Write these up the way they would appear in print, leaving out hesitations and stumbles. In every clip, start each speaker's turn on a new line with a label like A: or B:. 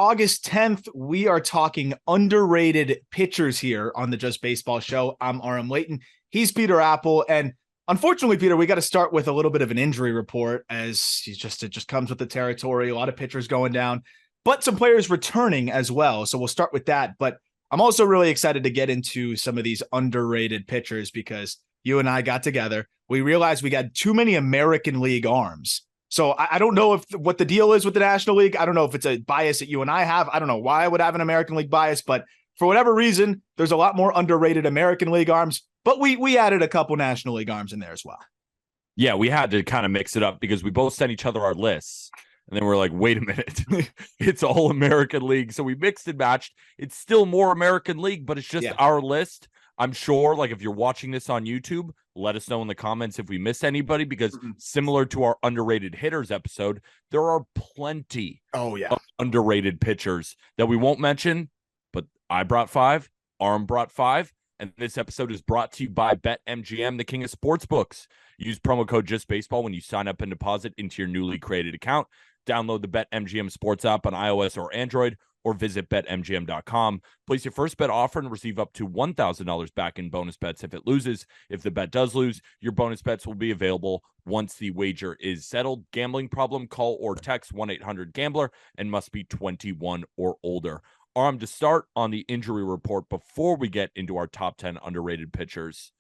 A: August 10th. We are talking underrated pitchers here on the Just Baseball Show. I'm RM Layton. He's Peter Apple. And unfortunately, Peter, we got to start with a little bit of an injury report as it just comes with the territory. A lot of pitchers going down, but some players returning as well. So we'll start with that. But I'm also really excited to get into some of these underrated pitchers because you and I got together. We realized we got too many American League arms. So I don't know what the deal is with the National League. I don't know if it's a bias that you and I have. I don't know why I would have an American League bias, but for whatever reason, there's a lot more underrated American League arms, but we added a couple National League arms in there as well.
B: Yeah, we had to kind of mix it up because we both sent each other our lists. And then we're like, wait a minute, it's all American League. So we mixed and matched. It's still more American League, but it's just our list. I'm sure, like, if you're watching this on YouTube, let us know in the comments if we miss anybody, because similar to our underrated hitters episode, there are plenty of underrated pitchers that we won't mention, but I brought 5, Arm brought 5, and this episode is brought to you by BetMGM, the king of sportsbooks. Use promo code JustBaseball when you sign up and deposit into your newly created account. Download the BetMGM Sports app on iOS or Android, or visit betmgm.com. Place your first bet offer and receive up to $1,000 back in bonus bets if it loses. If the bet does lose, your bonus bets will be available once the wager is settled. Gambling problem? Call or text 1-800-GAMBLER and must be 21 or older. Arm, to start on the injury report before we get into our top 10 underrated pitchers.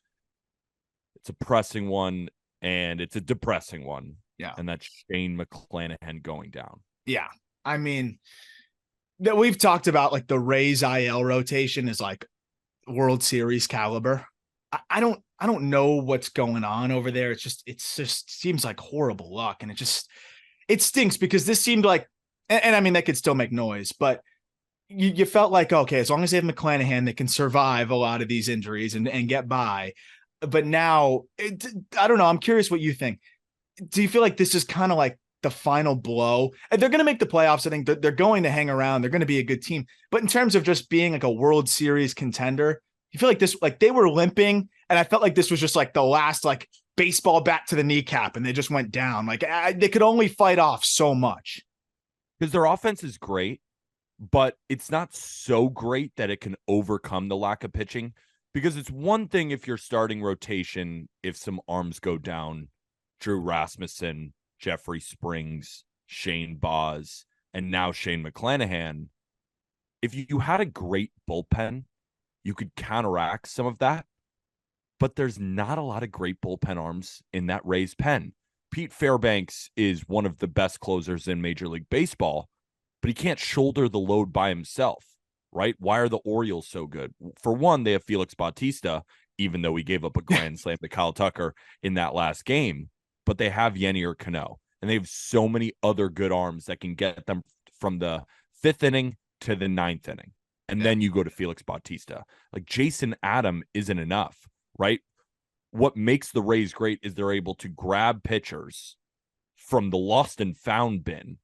B: It's a pressing one and it's a depressing one.
A: Yeah.
B: And that's Shane McClanahan going down.
A: Yeah. I mean, that we've talked about, like, the Rays IL rotation is like World Series caliber. I don't know what's going on over there. It's just seems like horrible luck. And it stinks because this seemed like, and I mean, they could still make noise, but you felt like, okay, as long as they have McClanahan, they can survive a lot of these injuries and get by. But now, I don't know. I'm curious what you think. Do you feel like this is kind of like the final blow? And they're going to make the playoffs. I think they're going to hang around. They're going to be a good team. But in terms of just being like a World Series contender, you feel like this, like they were limping. And I felt like this was just like the last, like, baseball bat to the kneecap, and they just went down. Like, they could only fight off so much.
B: Because their offense is great, but it's not so great that it can overcome the lack of pitching. Because it's one thing if you're starting rotation, if some arms go down, Drew Rasmussen, Jeffrey Springs, Shane Baz, and now Shane McClanahan. If you had a great bullpen, you could counteract some of that. But there's not a lot of great bullpen arms in that Rays pen. Pete Fairbanks is one of the best closers in Major League Baseball, but he can't shoulder the load by himself, right? Why are the Orioles so good? For one, they have Felix Bautista, even though he gave up a grand slam to Kyle Tucker in that last game. But they have Yennier Cano, and they have so many other good arms that can get them from the 5th inning to the 9th inning. And then you go to Felix Bautista. Like, Jason Adam isn't enough, right? What makes the Rays great is they're able to grab pitchers from the lost and found bin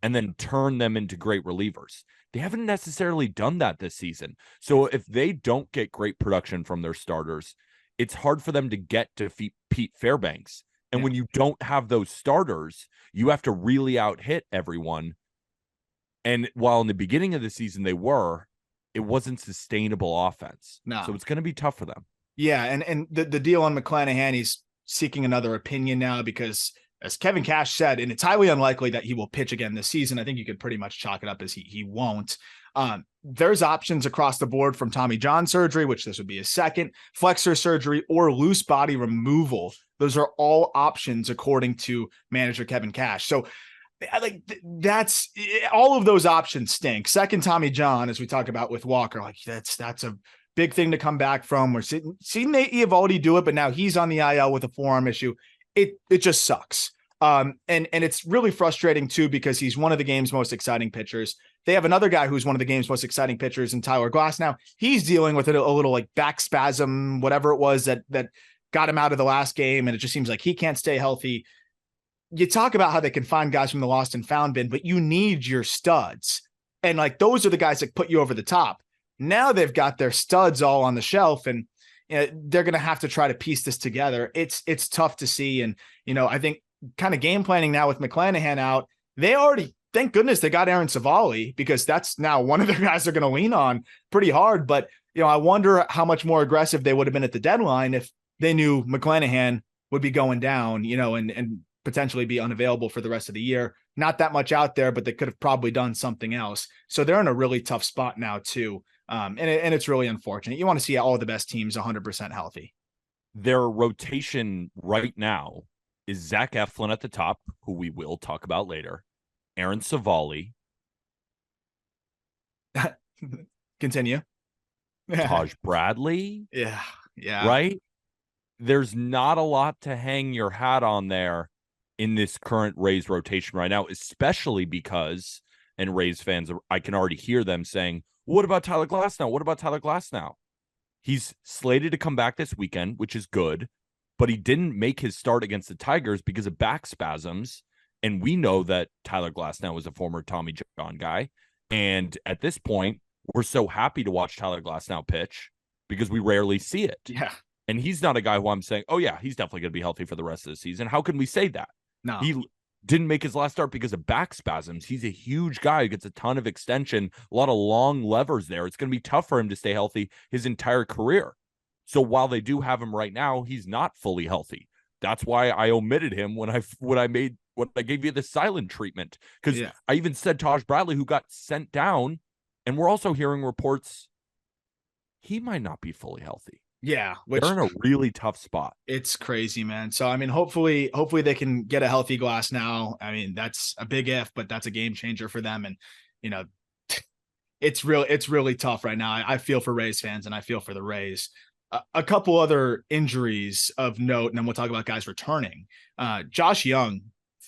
B: and then turn them into great relievers. They haven't necessarily done that this season. So if they don't get great production from their starters, it's hard for them to get to Pete Fairbanks. And when you don't have those starters, you have to really out-hit everyone. And while in the beginning of the season it wasn't sustainable offense.
A: No.
B: So it's going to be tough for them.
A: Yeah, and the deal on McClanahan, he's seeking another opinion now because, as Kevin Cash said, and it's highly unlikely that he will pitch again this season. I think you could pretty much chalk it up as he won't. There's options across the board from Tommy John surgery, which this would be his second, flexor surgery, or loose body removal. Those are all options according to manager Kevin Cash. So, like, that's all of those options stink. Second, Tommy John, as we talk about with Walker, like that's a big thing to come back from. We're seeing Nate Eovaldi do it, but now he's on the IL with a forearm issue. It just sucks. And it's really frustrating too, because he's one of the game's most exciting pitchers. They have another guy who's one of the game's most exciting pitchers in Tyler Glass. Now he's dealing with a little like back spasm, whatever it was that got him out of the last game. And it just seems like he can't stay healthy. You talk about how they can find guys from the lost and found bin, but you need your studs. And like, those are the guys that put you over the top. Now they've got their studs all on the shelf, and they're going to have to try to piece this together. It's tough to see. And, I think kind of game planning now with McClanahan out, they already thank goodness they got Aaron Savali, because that's now one of the guys they're going to lean on pretty hard. But, I wonder how much more aggressive they would have been at the deadline if they knew McClanahan would be going down, and potentially be unavailable for the rest of the year. Not that much out there, but they could have probably done something else. So they're in a really tough spot now too. And it's really unfortunate. You want to see all the best teams 100% healthy.
B: Their rotation right now is Zach Eflin at the top, who we will talk about later. Aaron Savali.
A: Continue.
B: Taj Bradley.
A: Yeah.
B: Right? There's not a lot to hang your hat on there in this current Rays rotation right now, especially because, and Rays fans, I can already hear them saying, what about Tyler Glasnow? What about Tyler Glasnow? He's slated to come back this weekend, which is good, but he didn't make his start against the Tigers because of back spasms. And we know that Tyler Glasnow was a former Tommy John guy. And at this point, we're so happy to watch Tyler Glasnow pitch because we rarely see it.
A: Yeah.
B: And he's not a guy who I'm saying, oh, yeah, he's definitely going to be healthy for the rest of the season. How can we say that?
A: No.
B: He didn't make his last start because of back spasms. He's a huge guy who gets a ton of extension, a lot of long levers there. It's going to be tough for him to stay healthy his entire career. So while they do have him right now, he's not fully healthy. That's why I omitted him when I gave you the silent treatment. Because I even said Taj Bradley, who got sent down, and we're also hearing reports he might not be fully healthy.
A: Yeah,
B: they're in a really tough spot.
A: It's crazy, man. So, I mean, hopefully they can get a healthy Glasnow. I mean, that's a big if, but that's a game changer for them. And, it's really tough right now. I feel for Rays fans and I feel for the Rays. A couple other injuries of note, and then we'll talk about guys returning. Josh Young,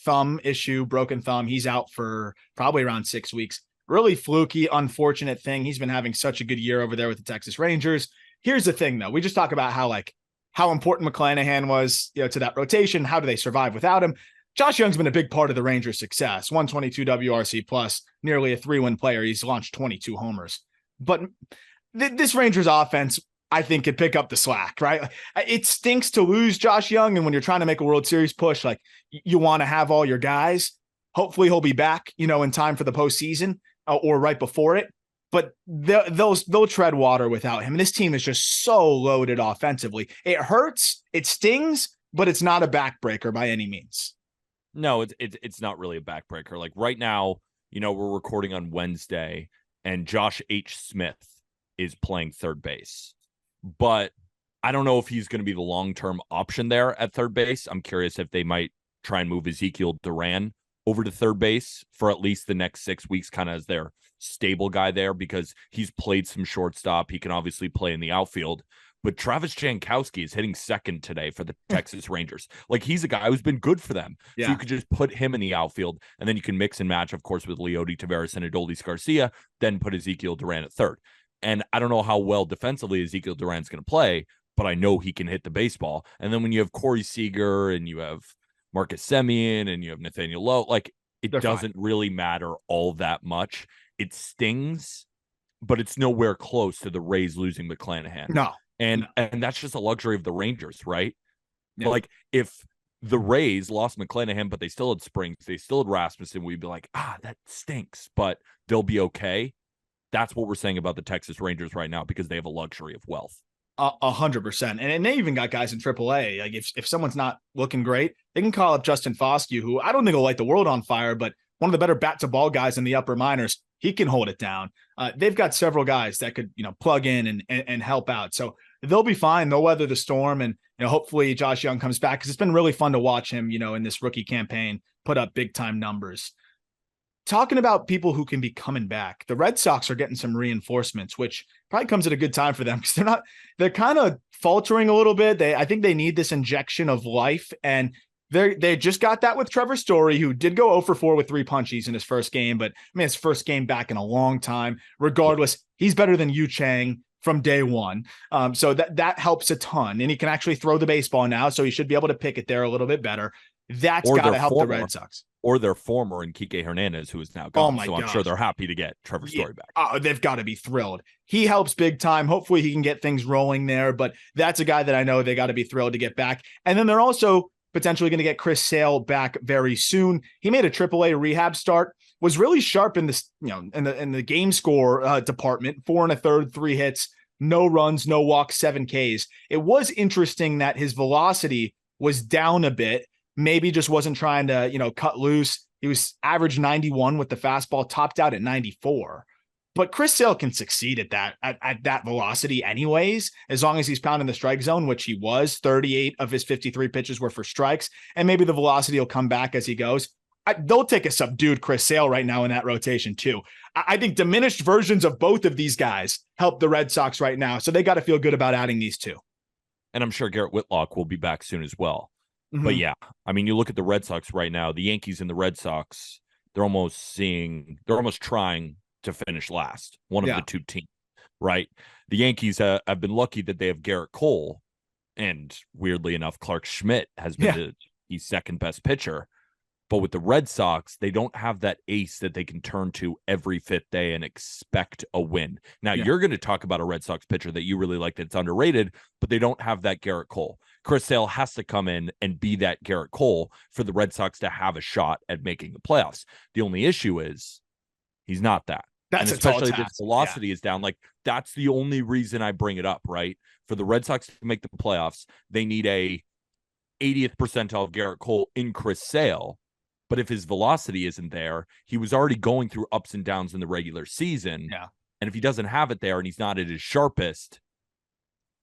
A: thumb issue, broken thumb. He's out for probably around 6 weeks. Really fluky, unfortunate thing. He's been having such a good year over there with the Texas Rangers. Here's the thing, though. We just talk about how important McClanahan was, to that rotation. How do they survive without him? Josh Young's been a big part of the Rangers' success. 122 WRC plus, nearly a 3-win player. He's launched 22 homers. But this Rangers offense, I think, could pick up the slack, right? It stinks to lose Josh Young, and when you're trying to make a World Series push, you want to have all your guys. Hopefully he'll be back, in time for the postseason or right before it. But they'll tread water without him. And this team is just so loaded offensively. It hurts, it stings, but it's not a backbreaker by any means.
B: No, it's not really a backbreaker. Like right now, we're recording on Wednesday, and Josh H. Smith is playing third base. But I don't know if he's going to be the long-term option there at third base. I'm curious if they might try and move Ezekiel Duran over to third base for at least the next 6 weeks, kind of as their stable guy there, because he's played some shortstop. He can obviously play in the outfield, but Travis Jankowski is hitting second today for the Texas Rangers. He's a guy who's been good for them. Yeah. So you could just put him in the outfield, and then you can mix and match, of course, with Leody Taveras and Adolis Garcia, then put Ezekiel Duran at third. And I don't know how well defensively Ezekiel Duran's going to play, but I know he can hit the baseball. And then when you have Corey Seager and you have Marcus Semien and you have Nathaniel Lowe, it doesn't really matter all that much. It stings, but it's nowhere close to the Rays losing McClanahan.
A: No.
B: And that's just a luxury of the Rangers, right? Yeah. If the Rays lost McClanahan, but they still had Springs, they still had Rasmussen, we'd be like, that stinks, but they'll be okay. That's what we're saying about the Texas Rangers right now, because they have a luxury of wealth.
A: 100%. And they even got guys in AAA. If someone's not looking great, they can call up Justin Foscue, who I don't think will light the world on fire, but one of the better bat to ball guys in the upper minors. He can hold it down. They've got several guys that could, plug in and help out. So they'll be fine. They'll weather the storm. And, hopefully Josh Young comes back, because it's been really fun to watch him, in this rookie campaign, put up big time numbers. Talking about people who can be coming back, the Red Sox are getting some reinforcements, which probably comes at a good time for them, because they're kind of faltering a little bit. I think they need this injection of life, and they just got that with Trevor Story, who did go 0 for 4 with 3 punchies in his first game, but his first game back in a long time. Regardless, he's better than Yu Chang from day one. So that helps a ton, and he can actually throw the baseball now, so he should be able to pick it there a little bit better. That's got to help the Red Sox.
B: Or their former Enrique Hernandez, who is now gone. So I'm sure they're happy to get Trevor Story back.
A: Oh, they've got to be thrilled. He helps big time. Hopefully he can get things rolling there, but that's a guy that I know they got to be thrilled to get back. And then they're also potentially going to get Chris Sale back very soon. He made a AAA rehab start. was really sharp in this, in the game score department. 4 1/3, 3 hits, no runs, no walks, 7 Ks. It was interesting that his velocity was down a bit. Maybe just wasn't trying to, cut loose. He was average 91 with the fastball, topped out at 94. But Chris Sale can succeed at that velocity anyways, as long as he's pounding the strike zone, which he was. 38 of his 53 pitches were for strikes, and maybe the velocity will come back as he goes. They'll take a subdued Chris Sale right now in that rotation too. I think diminished versions of both of these guys help the Red Sox right now, so they got to feel good about adding these two.
B: And I'm sure Garrett Whitlock will be back soon as well.
A: Mm-hmm.
B: But yeah, I mean, you look at the Red Sox right now, the Yankees and the Red Sox, they're almost trying to finish last, one of the two teams, right? The Yankees have been lucky that they have Garrett Cole, and weirdly enough, Clark Schmidt has been the second best pitcher. But with the Red Sox, they don't have that ace that they can turn to every fifth day and expect a win. Now, you're going to talk about a Red Sox pitcher that you really like that's underrated, but they don't have that Garrett Cole. Chris Sale has to come in and be that Garrett Cole for the Red Sox to have a shot at making the playoffs. The only issue is he's not that.
A: That's
B: and especially if his velocity is down. Like, that's the only reason I bring it up, right? For the Red Sox to make the playoffs, they need a 80th percentile of Garrett Cole in Chris Sale. But if his velocity isn't there, he was already going through ups and downs in the regular season.
A: Yeah.
B: And if he doesn't have it there and he's not at his sharpest,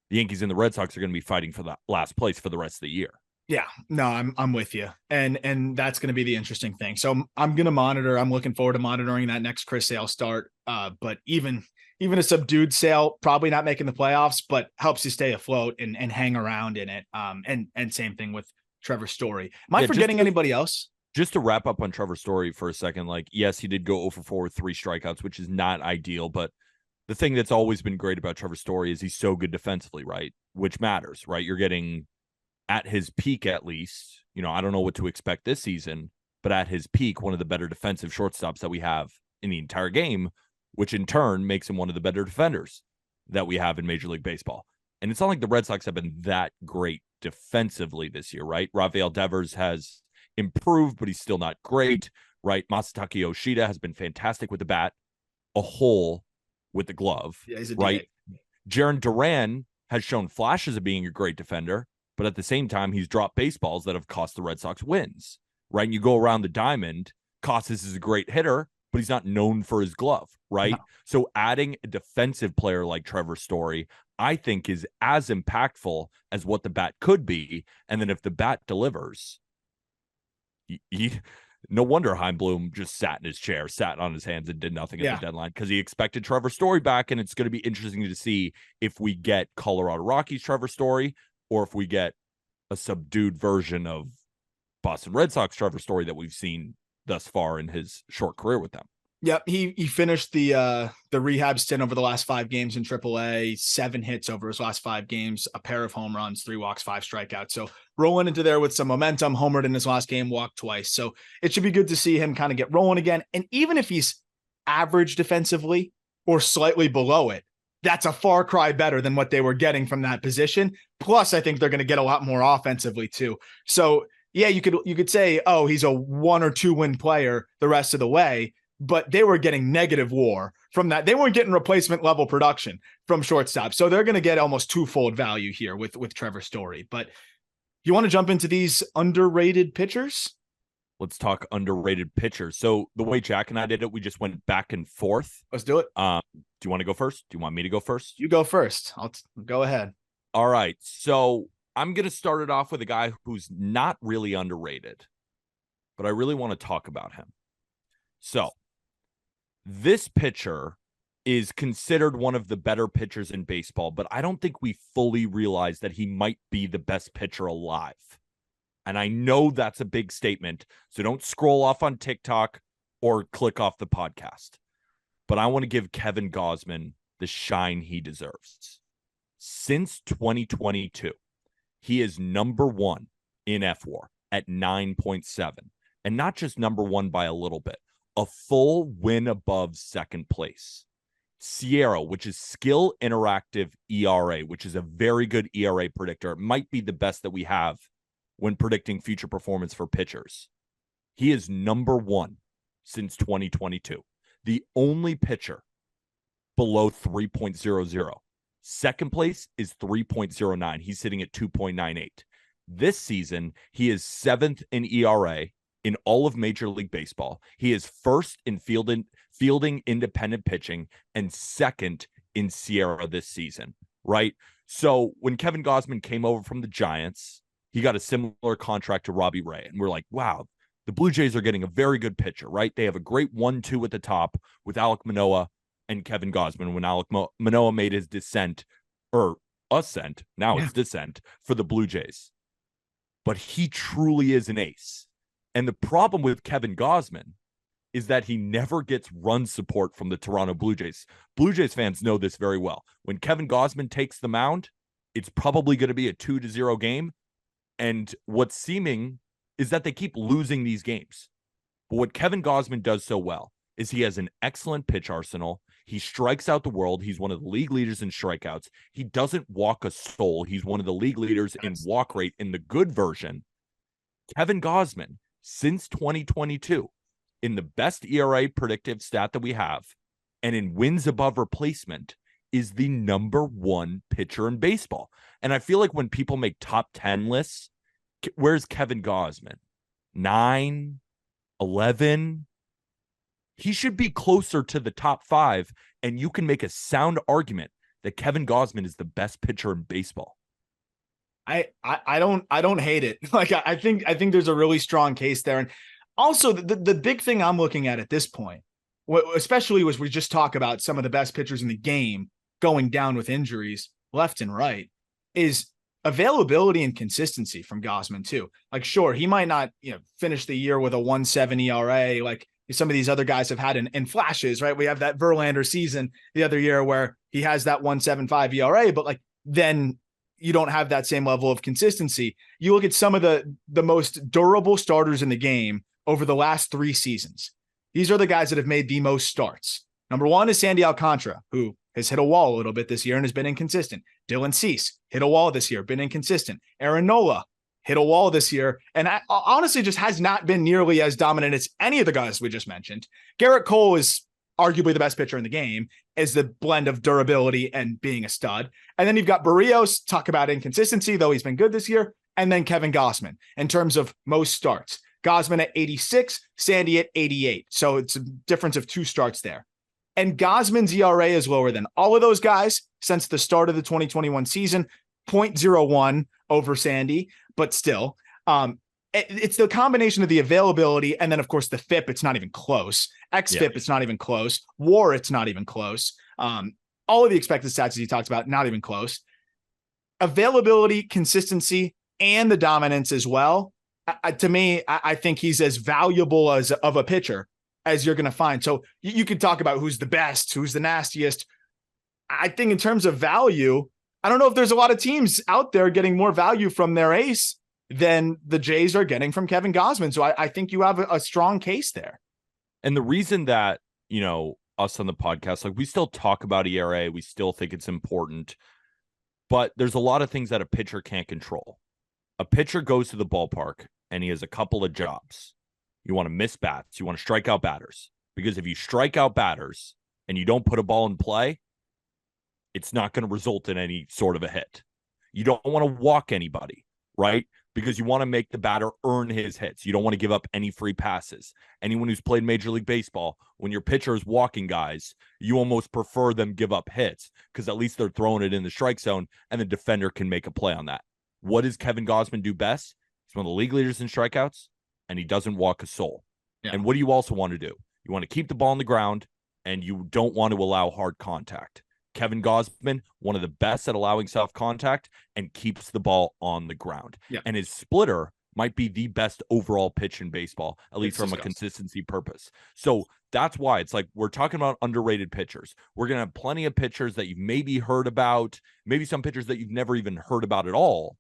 B: the Yankees and the Red Sox are going to be fighting for that last place for the rest of the year.
A: Yeah, no, I'm with you. And that's going to be the interesting thing. So I'm going to monitor. I'm looking forward to monitoring that next Chris Sale start. But even a subdued Sale, probably not making the playoffs, but helps you stay afloat and hang around in it. And same thing with Trevor Story. Am I forgetting anybody else?
B: Just to wrap up on Trevor Story for a second, like, yes, he did go 0 for 4 with 3 strikeouts, which is not ideal. But the thing that's always been great about Trevor Story is he's so good defensively, right? Which matters, right? You're getting, at his peak at least, I don't know what to expect this season, but at his peak, one of the better defensive shortstops that we have in the entire game, which in turn makes him one of the better defenders that we have in Major League Baseball. And it's not like the Red Sox have been that great defensively this year, right? Rafael Devers has improved, but he's still not great, right? Masataka Yoshida has been fantastic with the bat, a hole with the glove, right? Jarren Duran has shown flashes of being a great defender, but at the same time, he's dropped baseballs that have cost the Red Sox wins, right? And you go around the diamond, Costas is a great hitter, but he's not known for his glove, right? No. So adding a defensive player like Trevor Story, I think, is as impactful as what the bat could be. And then if the bat delivers, no wonder Heimblum just sat in his chair, sat on his hands, and did nothing at the deadline, because he expected Trevor Story back. And it's going to be interesting to see if we get Colorado Rockies Trevor Story, or if we get a subdued version of Boston Red Sox Trevor Story that we've seen thus far in his short career with them.
A: Yep, he finished the rehab stint over the last 5 games in AAA, 7 hits over his last 5 games, a pair of home runs, 3 walks, 5 strikeouts. So rolling into there with some momentum, homered in his last game, walked twice. So it should be good to see him kind of get rolling again. And even if he's average defensively or slightly below it, that's a far cry better than what they were getting from that position. Plus, I think they're going to get a lot more offensively too. So yeah, you could say, oh, he's a 1 or 2 win player the rest of the way, but they were getting negative WAR from that. They weren't getting replacement level production from shortstop. So they're going to get almost twofold value here with Trevor Story. But you want to jump into these underrated pitchers?
B: Let's talk underrated pitchers. So the way Jack and I did it, we just went back and forth.
A: Let's do it.
B: Do you want to go first? Do you want me to go first?
A: You go first. I'll go ahead.
B: All right. So I'm going to start it off with a guy who's not really underrated, but I really want to talk about him. So this pitcher is considered one of the better pitchers in baseball, but I don't think we fully realize that he might be the best pitcher alive. And I know that's a big statement, so don't scroll off on TikTok or click off the podcast. But I want to give Kevin Gausman the shine he deserves. Since 2022, he is number 1 in FWAR at 9.7. And not just number 1 by a little bit, a full win above second place. Sierra, which is Skill Interactive ERA, which is a very good ERA predictor. It might be the best that we have when predicting future performance for pitchers. He is number 1 since 2022. The only pitcher below 3.00. Second place is 3.09. He's sitting at 2.98. This season, he is 7th in ERA in all of Major League Baseball. He is first in fielding independent pitching and second in Sierra this season, right? So when Kevin Gausman came over from the Giants, he got a similar contract to Robbie Ray. And we're like, wow, the Blue Jays are getting a very good pitcher, right? They have a great 1-2 at the top with Alek Manoah and Kevin Gausman. When Alek Manoah made his descent, or ascent, now it's descent, for the Blue Jays. But he truly is an ace. And the problem with Kevin Gausman is that he never gets run support from the Toronto Blue Jays. Blue Jays fans know this very well. When Kevin Gausman takes the mound, it's probably going to be a 2-0 game. And what's seeming is that they keep losing these games. But what Kevin Gausman does so well is he has an excellent pitch arsenal. He strikes out the world. He's one of the league leaders in strikeouts. He doesn't walk a soul. He's one of the league leaders in walk rate in the good version. Kevin Gausman, since 2022, in the best ERA predictive stat that we have, and in wins above replacement, is the number one pitcher in baseball. And I feel like when people make top 10 lists, where's Kevin Gausman? 9, 11? He should be closer to the top 5, and you can make a sound argument that Kevin Gausman is the best pitcher in baseball.
A: I don't hate it. Like I think there's a really strong case there. And also the big thing I'm looking at this point, especially as we just talk about some of the best pitchers in the game going down with injuries left and right, is availability and consistency from Gausman too. Like, sure, he might not, finish the year with a 1.7 ERA like some of these other guys have had in flashes, right? We have that Verlander season the other year where he has that 1.75 ERA, but like then you don't have that same level of consistency. You look at some of the most durable starters in the game over the last 3 seasons. These are the guys that have made the most starts. Number 1 is Sandy Alcantara, who has hit a wall a little bit this year and has been inconsistent. Dylan Cease hit a wall this year, been inconsistent. Aaron Nola hit a wall this year, and honestly just has not been nearly as dominant as any of the guys we just mentioned. Garrett Cole is arguably the best pitcher in the game, as the blend of durability and being a stud. And then you've got Barrios, talk about inconsistency, though he's been good this year. And then Kevin Gausman in terms of most starts. Gausman at 86, Sandy at 88. So it's a difference of 2 starts there. And Gausman's ERA is lower than all of those guys since the start of the 2021 season, 0.01 over Sandy, but still. It's the combination of the availability and then, of course, the FIP. It's not even close. XFIP, It's not even close. WAR, it's not even close. All of the expected stats as he talked about, not even close. Availability, consistency, and the dominance as well. To me, I think he's as valuable of a pitcher as you're going to find. So you could talk about who's the best, who's the nastiest. I think in terms of value, I don't know if there's a lot of teams out there getting more value from their ace than the Jays are getting from Kevin Gausman. So I think you have a strong case there.
B: And the reason that, us on the podcast, like we still talk about ERA, we still think it's important, but there's a lot of things that a pitcher can't control. A pitcher goes to the ballpark and he has a couple of jobs. You want to miss bats. You want to strike out batters, because if you strike out batters and you don't put a ball in play, it's not going to result in any sort of a hit. You don't want to walk anybody, right? Because you want to make the batter earn his hits. You don't want to give up any free passes. Anyone who's played Major League Baseball, when your pitcher is walking guys, you almost prefer them give up hits because at least they're throwing it in the strike zone and the defender can make a play on that. What does Kevin Gausman do best? He's one of the league leaders in strikeouts, and he doesn't walk a soul. Yeah. And what do you also want to do? You want to keep the ball on the ground, and you don't want to allow hard contact. Kevin Gausman, one of the best at allowing soft contact and keeps the ball on the ground. Yeah. And his splitter might be the best overall pitch in baseball, at least from a consistency purpose. So that's why it's like we're talking about underrated pitchers. We're going to have plenty of pitchers that you've maybe heard about, maybe some pitchers that you've never even heard about at all.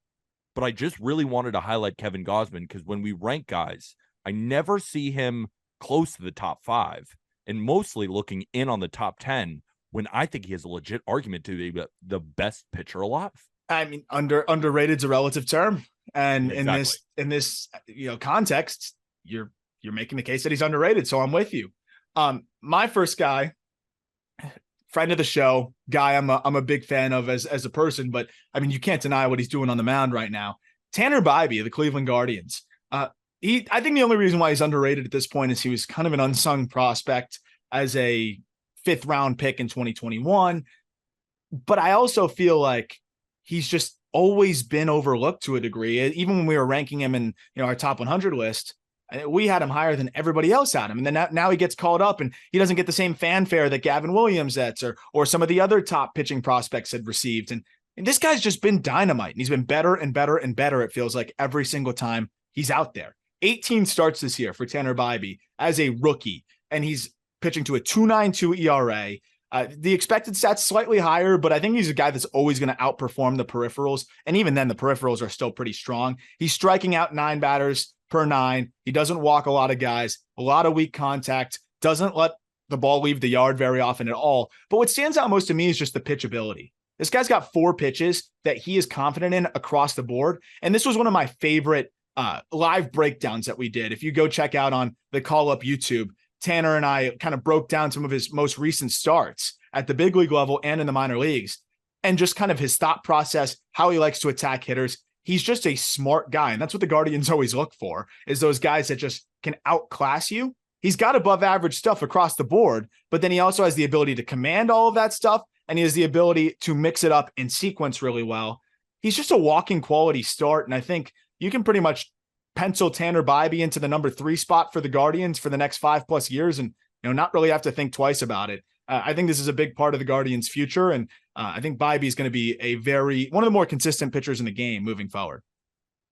B: But I just really wanted to highlight Kevin Gausman because when we rank guys, I never see him close to the top 5 and mostly looking in on the top 10 when I think he has a legit argument to be the best pitcher alive.
A: I mean, underrated is a relative term. And
B: exactly.
A: in this context, you're you're making the case that he's underrated. So I'm with you. My first guy, friend of the show, guy I'm a big fan of as a person, but I mean, you can't deny what he's doing on the mound right now. Tanner Bybee of the Cleveland Guardians. I think the only reason why he's underrated at this point is he was kind of an unsung prospect as a 5th round pick in 2021. But I also feel like he's just always been overlooked to a degree. Even when we were ranking him in our top 100 list, we had him higher than everybody else had him. And then now he gets called up and he doesn't get the same fanfare that Gavin Williams gets or some of the other top pitching prospects had received. And this guy's just been dynamite. And he's been better and better and better, it feels like, every single time he's out there. 18 starts this year for Tanner Bybee as a rookie, and he's pitching to a 2.92 ERA. The expected stats slightly higher, but I think he's a guy that's always going to outperform the peripherals. And even then, the peripherals are still pretty strong. He's striking out 9 batters per 9. He doesn't walk a lot of guys, a lot of weak contact, doesn't let the ball leave the yard very often at all. But what stands out most to me is just the pitchability. This guy's got 4 pitches that he is confident in across the board. And this was one of my favorite live breakdowns that we did. If you go check out on the Call Up YouTube, Tanner and I kind of broke down some of his most recent starts at the big league level and in the minor leagues, and just kind of his thought process, how he likes to attack hitters. He's just a smart guy. And that's what the Guardians always look for, is those guys that just can outclass you. He's got above average stuff across the board, but then he also has the ability to command all of that stuff. And he has the ability to mix it up in sequence really well. He's just a walking quality start. And I think you can pretty much pencil Tanner Bybee into the number 3 spot for the Guardians for the next 5+ years and not really have to think twice about it. I think this is a big part of the Guardians' future, and I think Bybee is going to be one of the more consistent pitchers in the game moving forward.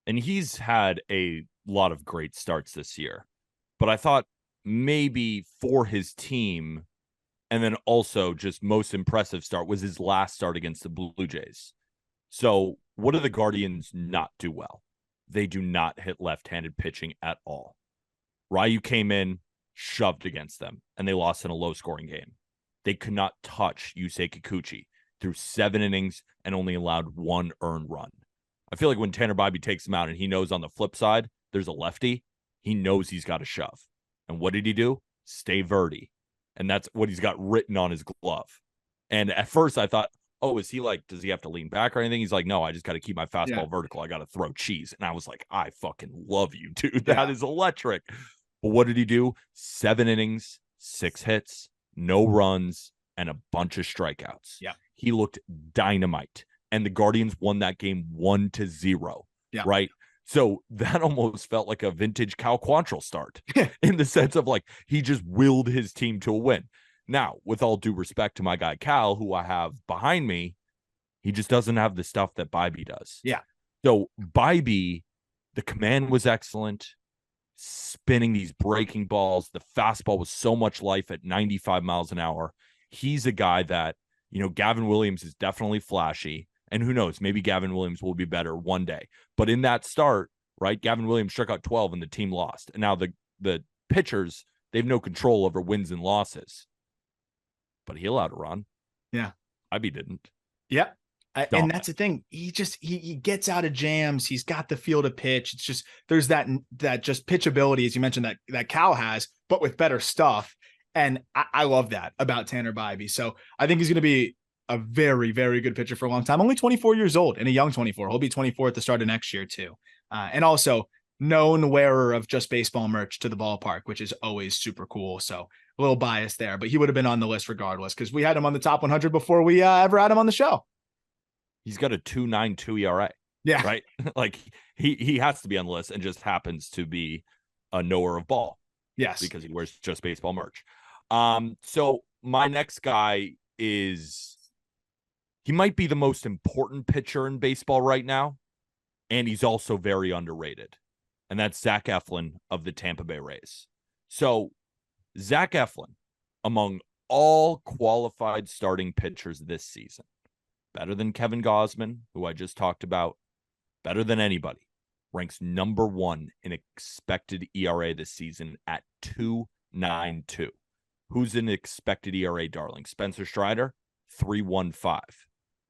B: And he's had a lot of great starts this year, but I thought maybe for his team, and then also just most impressive start was his last start against the Blue Jays. So what do the Guardians not do well? They do not hit left-handed pitching at all. Ryu came in, shoved against them, and they lost in a low-scoring game. They could not touch Yusei Kikuchi through 7 innings and only allowed 1 earned run. I feel like when Tanner Bybee takes him out and he knows on the flip side there's a lefty, he knows he's got to shove. And what did he do? Stay verti. And that's what he's got written on his glove. And at first I thought, oh, is he like, does he have to lean back or anything? He's like, no, I just got to keep my fastball vertical. I got to throw cheese. And I was like, I fucking love you, dude. That is electric. But what did he do? 7 innings, 6 hits, no runs, and a bunch of strikeouts.
A: Yeah.
B: He looked dynamite. And the Guardians won that game 1-0. Yeah. Right. So that almost felt like a vintage Cal Quantrill start in the sense of like he just willed his team to a win. Now, with all due respect to my guy Cal, who I have behind me, he just doesn't have the stuff that Bybee does.
A: Yeah.
B: So Bybee, the command was excellent, spinning these breaking balls. The fastball was so much life at 95 miles an hour. He's a guy that, Gavin Williams is definitely flashy. And who knows, maybe Gavin Williams will be better one day. But in that start, right, Gavin Williams struck out 12 and the team lost. And now the pitchers, they have no control over wins and losses. But he allowed a run.
A: Yeah.
B: Bybee didn't.
A: Yeah. And that's the thing. He gets out of jams. He's got the feel to pitch. It's just, there's that just pitchability, as you mentioned, that Cal has, but with better stuff. And I love that about Tanner Bybee. So I think he's going to be a very, very good pitcher for a long time. Only 24 years old and a young 24. He'll be 24 at the start of next year too. And also known wearer of Just Baseball merch to the ballpark, which is always super cool. So a little biased there, but he would have been on the list regardless because we had him on the top 100 before we ever had him on the show.
B: He's got a 2.92 ERA.
A: Yeah.
B: Right. Like he has to be on the list and just happens to be a knower of ball.
A: Yes.
B: Because he wears Just Baseball merch. So my next guy is, he might be the most important pitcher in baseball right now. And he's also very underrated. And that's Zach Eflin of the Tampa Bay Rays. So Zach Eflin, among all qualified starting pitchers this season, better than Kevin Gausman, who I just talked about, better than anybody, ranks number 1 in expected ERA this season at 2.92. Who's an expected ERA darling? Spencer Strider, 3.15,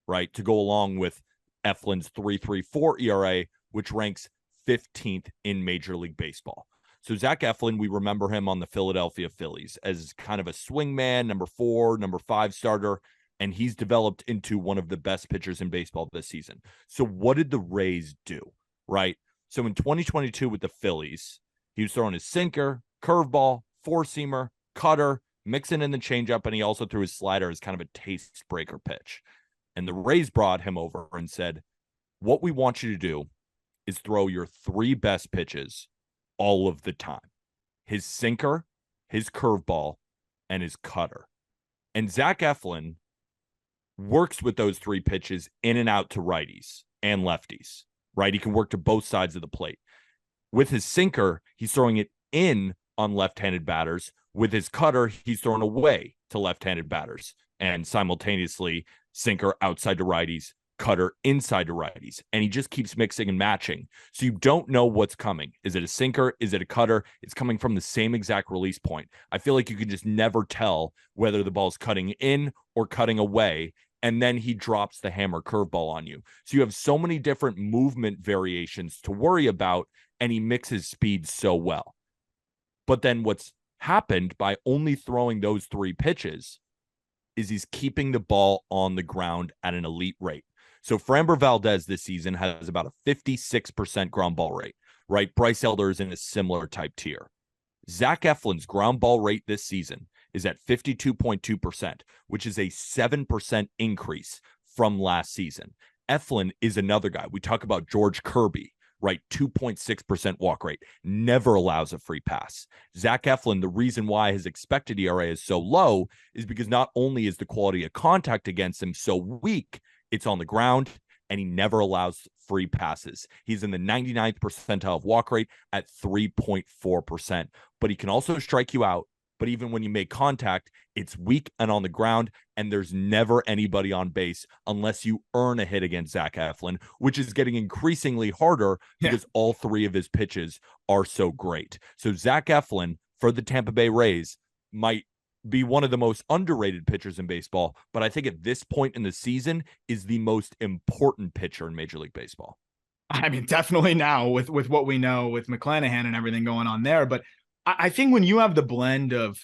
B: right? To go along with Eflin's 3.34 ERA, which ranks 15th in Major League Baseball. So Zach Eflin, we remember him on the Philadelphia Phillies as kind of a swingman, number 4, number 5 starter, and he's developed into one of the best pitchers in baseball this season. So what did the Rays do, right? So in 2022 with the Phillies, he was throwing his sinker, curveball, four-seamer, cutter, mixing in the changeup, and he also threw his slider as kind of a taste breaker pitch. And the Rays brought him over and said, what we want you to do is throw your 3 best pitches all of the time. His sinker, his curveball, and his cutter. And Zach Eflin works with those 3 pitches in and out to righties and lefties, right? He can work to both sides of the plate. With his sinker, he's throwing it in on left-handed batters. With his cutter, he's throwing away to left-handed batters. And simultaneously, sinker outside to righties, cutter inside to righties. And he just keeps mixing and matching. So you don't know what's coming. Is it a sinker? Is it a cutter? It's coming from the same exact release point. I feel like you can just never tell whether the ball's cutting in or cutting away. And then he drops the hammer curveball on you. So you have so many different movement variations to worry about, and he mixes speed so well. But then what's happened by only throwing those 3 pitches is he's keeping the ball on the ground at an elite rate. So Framber Valdez this season has about a 56% ground ball rate, right? Bryce Elder is in a similar type tier. Zach Eflin's ground ball rate this season is at 52.2%, which is a 7% increase from last season. Eflin is another guy. We talk about George Kirby, right? 2.6% walk rate, never allows a free pass. Zach Eflin, the reason why his expected ERA is so low is because not only is the quality of contact against him so weak, it's on the ground, and he never allows free passes. He's in the 99th percentile of walk rate at 3.4%, but he can also strike you out. But even when you make contact, it's weak and on the ground, and there's never anybody on base unless you earn a hit against Zach Eflin, which is getting increasingly harder because all 3 of his pitches are so great. So Zach Eflin for the Tampa Bay Rays might be one of the most underrated pitchers in baseball, but I think at this point in the season is the most important pitcher in Major League Baseball.
A: I mean, definitely now with what we know with McClanahan and everything going on there. But I think when you have the blend of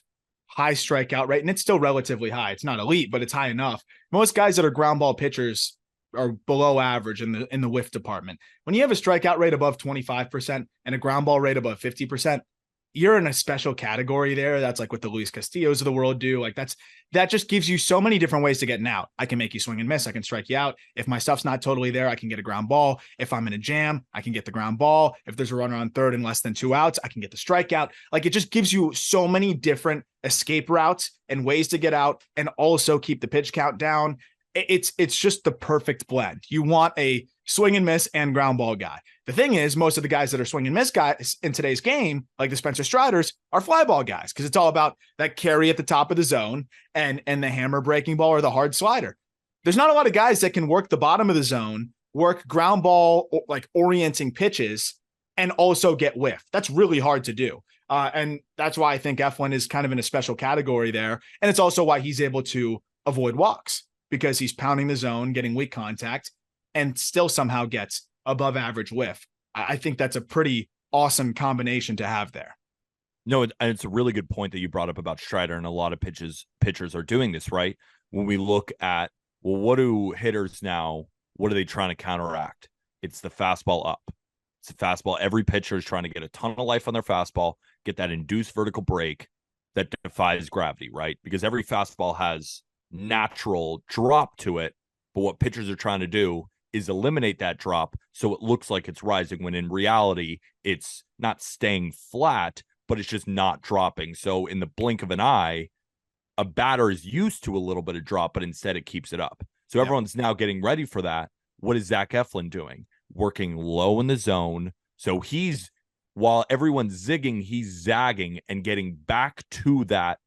A: high strikeout rate, and it's still relatively high, it's not elite, but it's high enough. Most guys that are ground ball pitchers are below average in the whiff department. When you have a strikeout rate above 25% and a ground ball rate above 50%, you're in a special category there. That's like what the Luis Castillos of the world do. Like that just gives you so many different ways to get an out. I can make you swing and miss. I can strike you out. If my stuff's not totally there, I can get a ground ball. If I'm in a jam, I can get the ground ball. If there's a runner on third and less than 2 outs, I can get the strikeout. Like it just gives you so many different escape routes and ways to get out and also keep the pitch count down. It's just the perfect blend. You want a swing and miss and ground ball guy. The thing is, most of the guys that are swing and miss guys in today's game, like the Spencer Striders, are fly ball guys because it's all about that carry at the top of the zone and the hammer breaking ball or the hard slider. There's not a lot of guys that can work the bottom of the zone, work ground ball, like orienting pitches, and also get whiff. That's really hard to do. And that's why I think Eflin is kind of in a special category there. And it's also why he's able to avoid walks because he's pounding the zone, getting weak contact, and still somehow gets above average whiff. I think that's a pretty awesome combination to have there.
B: No, and it's a really good point that you brought up about Strider, and a lot of pitchers are doing this, right? When we look at, well, what do hitters now, what are they trying to counteract? It's the fastball up. It's the fastball. Every pitcher is trying to get a ton of life on their fastball, get that induced vertical break that defies gravity, right? Because every fastball has natural drop to it, but what pitchers are trying to do is eliminate that drop so it looks like it's rising, when in reality it's not staying flat, but it's just not dropping. So in the blink of an eye, a batter is used to a little bit of drop, but instead it keeps it up. So everyone's now getting ready for that. What is Zach Eflin doing? Working low in the zone. So while everyone's zigging, he's zagging and getting back to that.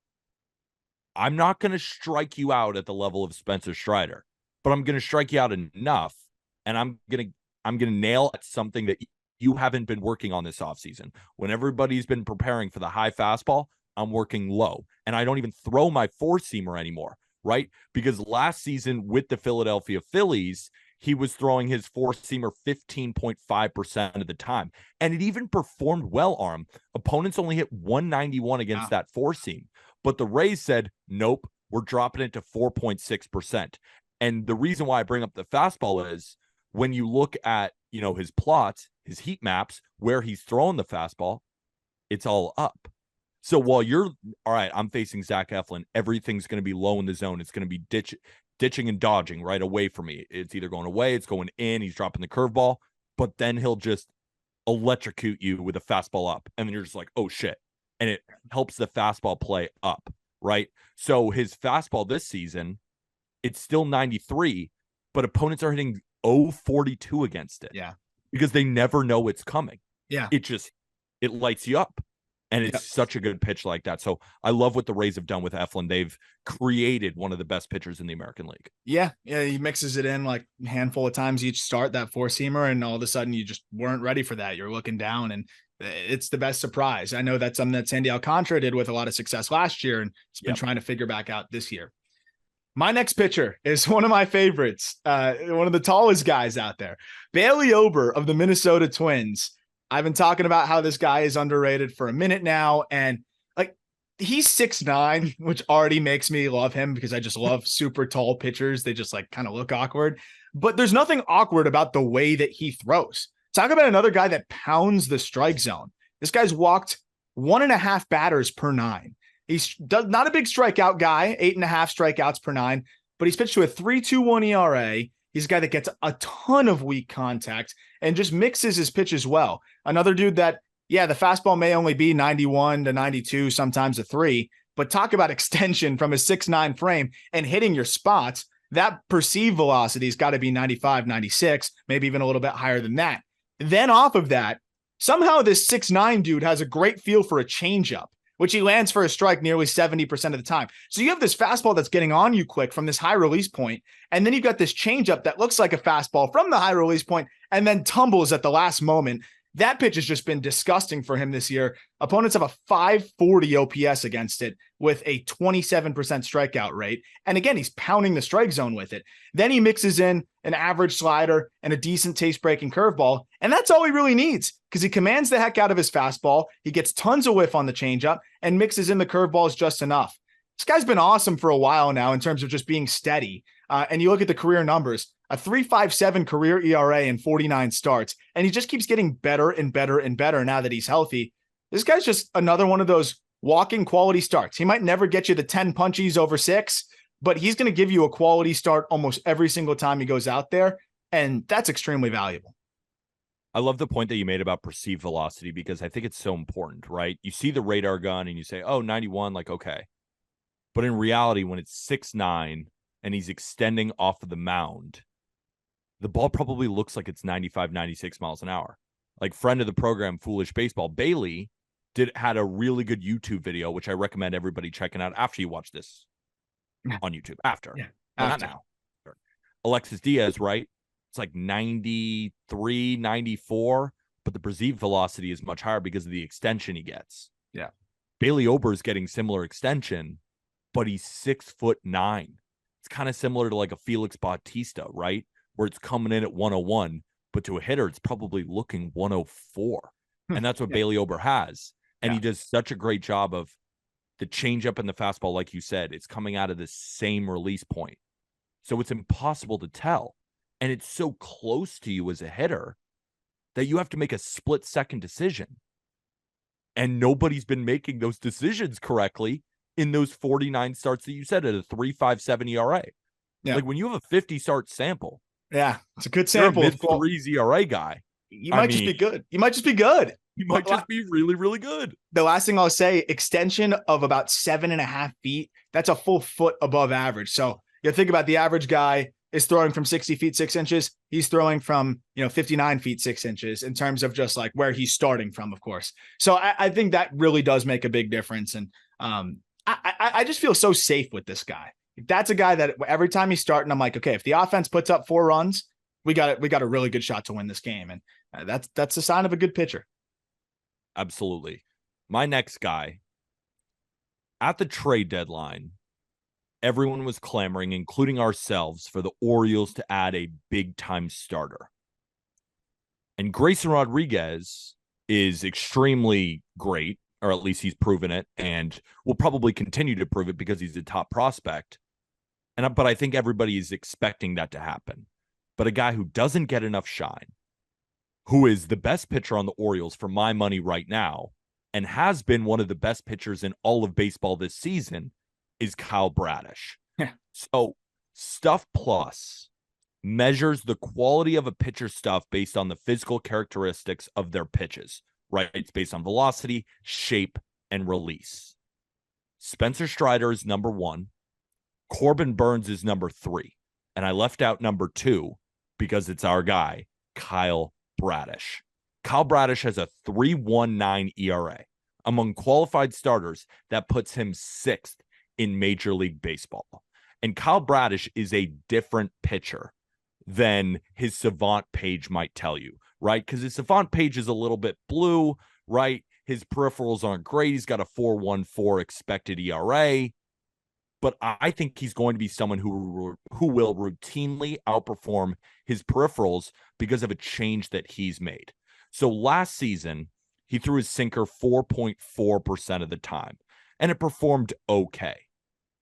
B: I'm not going to strike you out at the level of Spencer Strider, but I'm going to strike you out enough, and I'm going to nail at something that you haven't been working on this offseason. When everybody's been preparing for the high fastball, I'm working low, and I don't even throw my four-seamer anymore, right? Because last season with the Philadelphia Phillies, he was throwing his four-seamer 15.5% of the time. And it even performed well, Arm. Opponents only hit 191 against that four-seam. But the Rays said, nope, we're dropping it to 4.6%. And the reason why I bring up the fastball is when you look at, his plots, his heat maps, where he's throwing the fastball, it's all up. So while you're, all right, I'm facing Zach Eflin, everything's going to be low in the zone. It's going to be ditching and dodging right away from me. It's either going away, it's going in, he's dropping the curveball, but then he'll just electrocute you with a fastball up. And then you're just like, oh shit. And it helps the fastball play up, right? So his fastball this season, it's still 93, but opponents are hitting 0.42 against it.
A: Yeah.
B: Because they never know it's coming.
A: Yeah.
B: It lights you up. And it's such a good pitch like that. So I love what the Rays have done with Eflin. They've created one of the best pitchers in the American League.
A: Yeah. He mixes it in like a handful of times each start, that four-seamer, and all of a sudden you just weren't ready for that. You're looking down, and it's the best surprise. I know that's something that Sandy Alcantara did with a lot of success last year, and it's been trying to figure back out this year. My next pitcher is one of my favorites, one of the tallest guys out there, Bailey Ober of the Minnesota Twins. I've been talking about how this guy is underrated for a minute now, and like he's 6'9", which already makes me love him because I just love super tall pitchers. They just like kind of look awkward, but there's nothing awkward about the way that he throws. Talk about another guy that pounds the strike zone. This guy's walked 1.5 batters per 9. He's not a big strikeout guy, 8.5 strikeouts per 9, but he's pitched to a 3.21 ERA. He's a guy that gets a ton of weak contact and just mixes his pitches well. Another dude that, the fastball may only be 91 to 92, sometimes a 3, but talk about extension from a 6'9" frame and hitting your spots. That perceived velocity's got to be 95, 96, maybe even a little bit higher than that. Then off of that, somehow this 6'9" dude has a great feel for a changeup, which he lands for a strike nearly 70% of the time. So you have this fastball that's getting on you quick from this high release point, and then you've got this changeup that looks like a fastball from the high release point and then tumbles at the last moment. That pitch has just been disgusting for him this year. Opponents have a 540 OPS against it with a 27% strikeout rate. And again, he's pounding the strike zone with it. Then he mixes in an average slider and a decent taste-breaking curveball, and that's all he really needs because he commands the heck out of his fastball. He gets tons of whiff on the changeup and mixes in the curveballs just enough. This guy's been awesome for a while now in terms of just being steady. And you look at the career numbers, a 3.57 career ERA in 49 starts, and he just keeps getting better and better and better now that he's healthy. This guy's just another one of those walking quality starts. He might never get you the 10 punchies over 6, but he's going to give you a quality start almost every single time he goes out there, and that's extremely valuable.
B: I love the point that you made about perceived velocity because I think it's so important, right? You see the radar gun and you say, oh, 91, like, okay. But in reality, when it's 6'9", and he's extending off of the mound, the ball probably looks like it's 95, 96 miles an hour. Like friend of the program, Foolish Baseball, Bailey had a really good YouTube video, which I recommend everybody checking out after you watch this on YouTube. After. Not now. Alexis Diaz, right? It's like 93, 94, but the perceived velocity is much higher because of the extension he gets.
A: Yeah.
B: Bailey Ober is getting similar extension, but he's 6'9". It's kind of similar to like a Felix Bautista, right? Where it's coming in at 101, but to a hitter, it's probably looking 104. And that's what Bailey Ober has. And he does such a great job of the changeup and the fastball, like you said, it's coming out of the same release point. So it's impossible to tell. And it's so close to you as a hitter that you have to make a split-second decision. And nobody's been making those decisions correctly in those 49 starts that you said at a 3.57 ERA. Yeah. Like when you have a 50 start sample.
A: Yeah, it's a good sample.
B: You're a mid-3s ERA guy.
A: You might just be good. You might just be good.
B: You might just be really, really good.
A: The last thing I'll say, extension of about 7.5 feet. That's a full foot above average. So you think about the average guy is throwing from 60 feet, 6 inches. He's throwing from, 59 feet, 6 inches in terms of just like where he's starting from, of course. So I think that really does make a big difference. And I just feel so safe with this guy. That's a guy that every time he's starting, I'm like, okay, if the offense puts up 4 runs, we got a really good shot to win this game. And that's a sign of a good pitcher.
B: Absolutely. My next guy at the trade deadline, everyone was clamoring, including ourselves, for the Orioles to add a big-time starter. And Grayson Rodriguez is extremely great, or at least he's proven it, and will probably continue to prove it because he's a top prospect. But I think everybody is expecting that to happen. But a guy who doesn't get enough shine, who is the best pitcher on the Orioles for my money right now, and has been one of the best pitchers in all of baseball this season, is Kyle Bradish.
A: Yeah.
B: So Stuff Plus measures the quality of a pitcher's stuff based on the physical characteristics of their pitches, right? It's based on velocity, shape, and release. Spencer Strider is number 1. Corbin Burns is number 3. And I left out number 2 because it's our guy, Kyle Bradish. Kyle Bradish has a 3.19 ERA. Among qualified starters, that puts him 6th in Major League Baseball. And Kyle Bradish is a different pitcher than his savant page might tell you, right? Because his savant page is a little bit blue, right? His peripherals aren't great. He's got a 4.14 expected ERA. But I think he's going to be someone who will routinely outperform his peripherals because of a change that he's made. So last season, he threw his sinker 4.4% of the time, and it performed okay.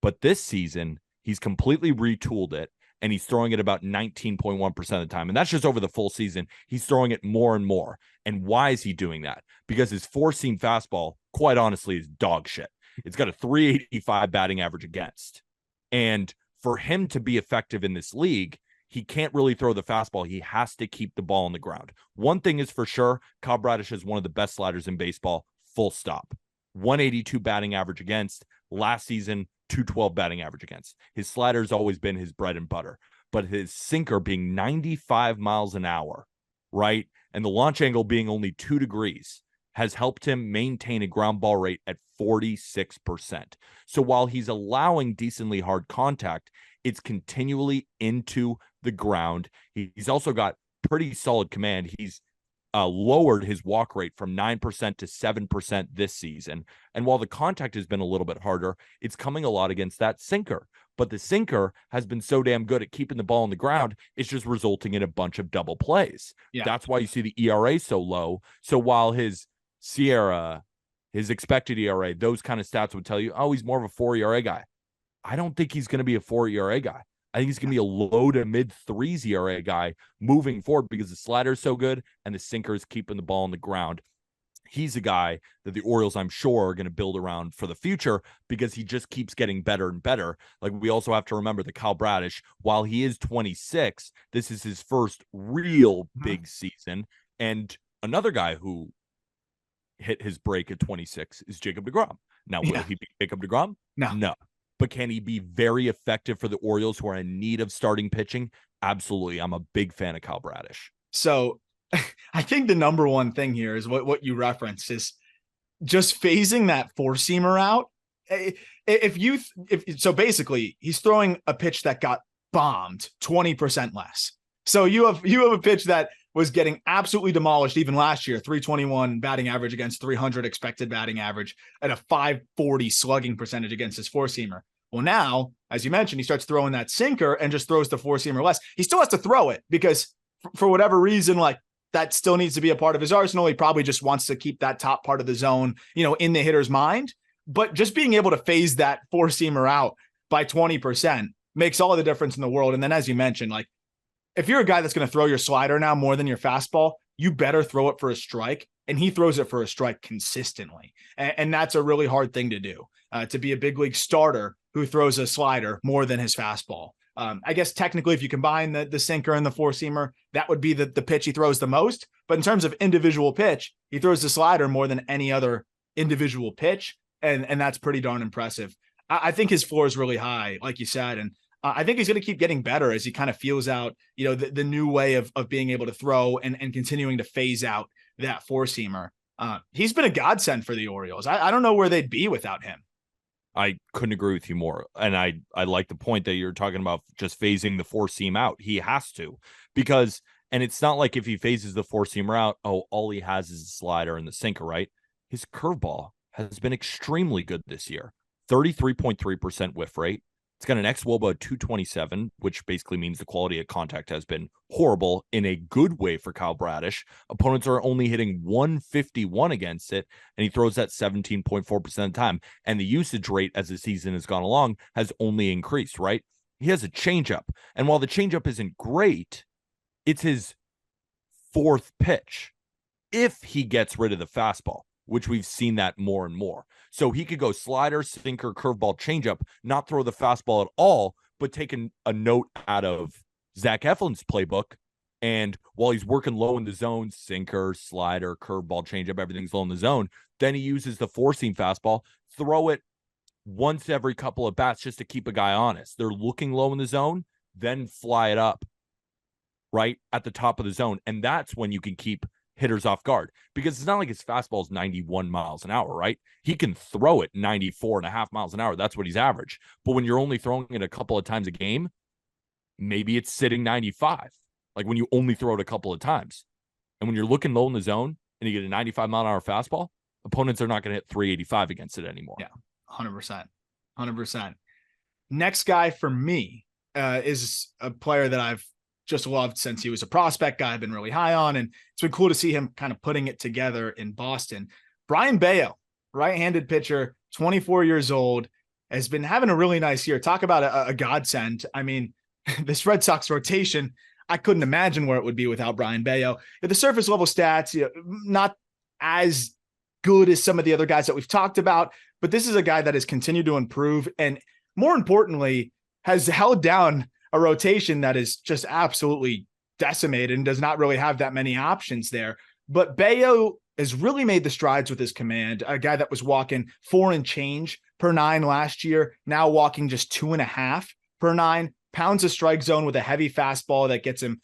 B: But this season, he's completely retooled it, and he's throwing it about 19.1% of the time. And that's just over the full season. He's throwing it more and more. And why is he doing that? Because his four-seam fastball, quite honestly, is dog shit. It's got a 385 batting average against. And for him to be effective in this league, he can't really throw the fastball. He has to keep the ball on the ground. One thing is for sure, Kyle Bradish is one of the best sliders in baseball, full stop. 182 batting average against. Last season, 212 batting average against. His slider's always been his bread and butter. But his sinker being 95 miles an hour, right? And the launch angle being only 2 degrees has helped him maintain a ground ball rate at 46%. So while he's allowing decently hard contact, it's continually into the ground. He's also got pretty solid command. He's lowered his walk rate from 9% to 7% this season. And while the contact has been a little bit harder, it's coming a lot against that sinker. But the sinker has been so damn good at keeping the ball on the ground, it's just resulting in a bunch of double plays. Yeah. That's why you see the ERA so low. So while his Sierra, his expected ERA, those kind of stats would tell you, oh, he's more of a 4 ERA guy. I don't think he's going to be a 4 ERA guy. I think he's going to be a low to mid 3s ERA guy moving forward because the slider is so good and the sinker is keeping the ball on the ground. He's a guy that the Orioles, I'm sure, are going to build around for the future because he just keeps getting better and better. Like, we also have to remember that Kyle Bradish, while he is 26, this is his first real big season. And another guy who hit his break at 26 is Jacob deGrom. Now, will he be Jacob deGrom? No. But can he be very effective for the Orioles who are in need of starting pitching? Absolutely. I'm a big fan of Kyle Bradish. So I think the number one thing here is what you referenced is just phasing that four-seamer out. So basically he's throwing a pitch that got bombed 20% less. So you have a pitch that was getting absolutely demolished even last year, 321 batting average against 300 expected batting average at a 540 slugging percentage against his four-seamer. Well, now, as you mentioned, he starts throwing that sinker and just throws the four-seamer less. He still has to throw it because for whatever reason, like, that still needs to be a part of his arsenal. He probably just wants to keep that top part of the zone, in the hitter's mind. But just being able to phase that four-seamer out by 20% makes all the difference in the world. And then, as you mentioned, like, if you're a guy that's going to throw your slider now more than your fastball, you better throw it for a strike. And he throws it for a strike consistently. And that's a really hard thing to do, to be a big league starter who throws a slider more than his fastball. I guess technically, if you combine the sinker and the four-seamer, that would be the pitch he throws the most. But in terms of individual pitch, he throws the slider more than any other individual pitch. And that's pretty darn impressive. I think his floor is really high, like you said. And I think he's going to keep getting better as he kind of feels out, the new way of being able to throw and continuing to phase out that four-seamer. He's been a godsend for the Orioles. I don't know where they'd be without him. I couldn't agree with you more. And I like the point that you're talking about just phasing the four-seam out. He has to, because, and it's not like if he phases the four-seamer out, all he has is a slider and the sinker, right? His curveball has been extremely good this year. 33.3% whiff rate, It's got an xWOBA of 227, which basically means the quality of contact has been horrible in a good way for Kyle Bradish. Opponents are only hitting 151 against it, and he throws that 17.4% of the time. And the usage rate as the season has gone along has only increased, right? He has a changeup. And while the changeup isn't great, it's his fourth pitch if he gets rid of the fastball, which we've seen that more and more. So he could go slider, sinker, curveball, changeup, not throw the fastball at all, but take a note out of Zach Eflin's playbook. And while he's working low in the zone, sinker, slider, curveball, changeup, everything's low in the zone, then he uses the four-seam fastball, throw it once every couple of bats just to keep a guy honest. They're looking low in the zone, then fly it up right at the top of the zone. And that's when you can keep hitters off guard, because it's not like his fastball is 91 miles an hour, right? He can throw it 94.5 miles an hour. That's what he's average. But when you're only throwing it a couple of times a game, maybe it's sitting 95. Like when you only throw it a couple of times. And when you're looking low in the zone and you get a 95 mile an hour fastball, opponents are not going to hit 385 against it anymore.
A: Yeah, 100%. 100%. Next guy for me is a player that I've just loved since he was a prospect guy I've been really high on. And it's been cool to see him kind of putting it together in Boston. Brayan Bello, right-handed pitcher, 24 years old, has been having a really nice year. Talk about a godsend. I mean, this Red Sox rotation, I couldn't imagine where it would be without Brayan Bello. The surface level stats, not as good as some of the other guys that we've talked about, but this is a guy that has continued to improve. And more importantly, has held down a rotation that is just absolutely decimated and does not really have that many options there. But Bello has really made the strides with his command. A guy that was walking 4 and change per 9 last year, now walking just 2.5 per 9, pounds the strike zone with a heavy fastball that gets him,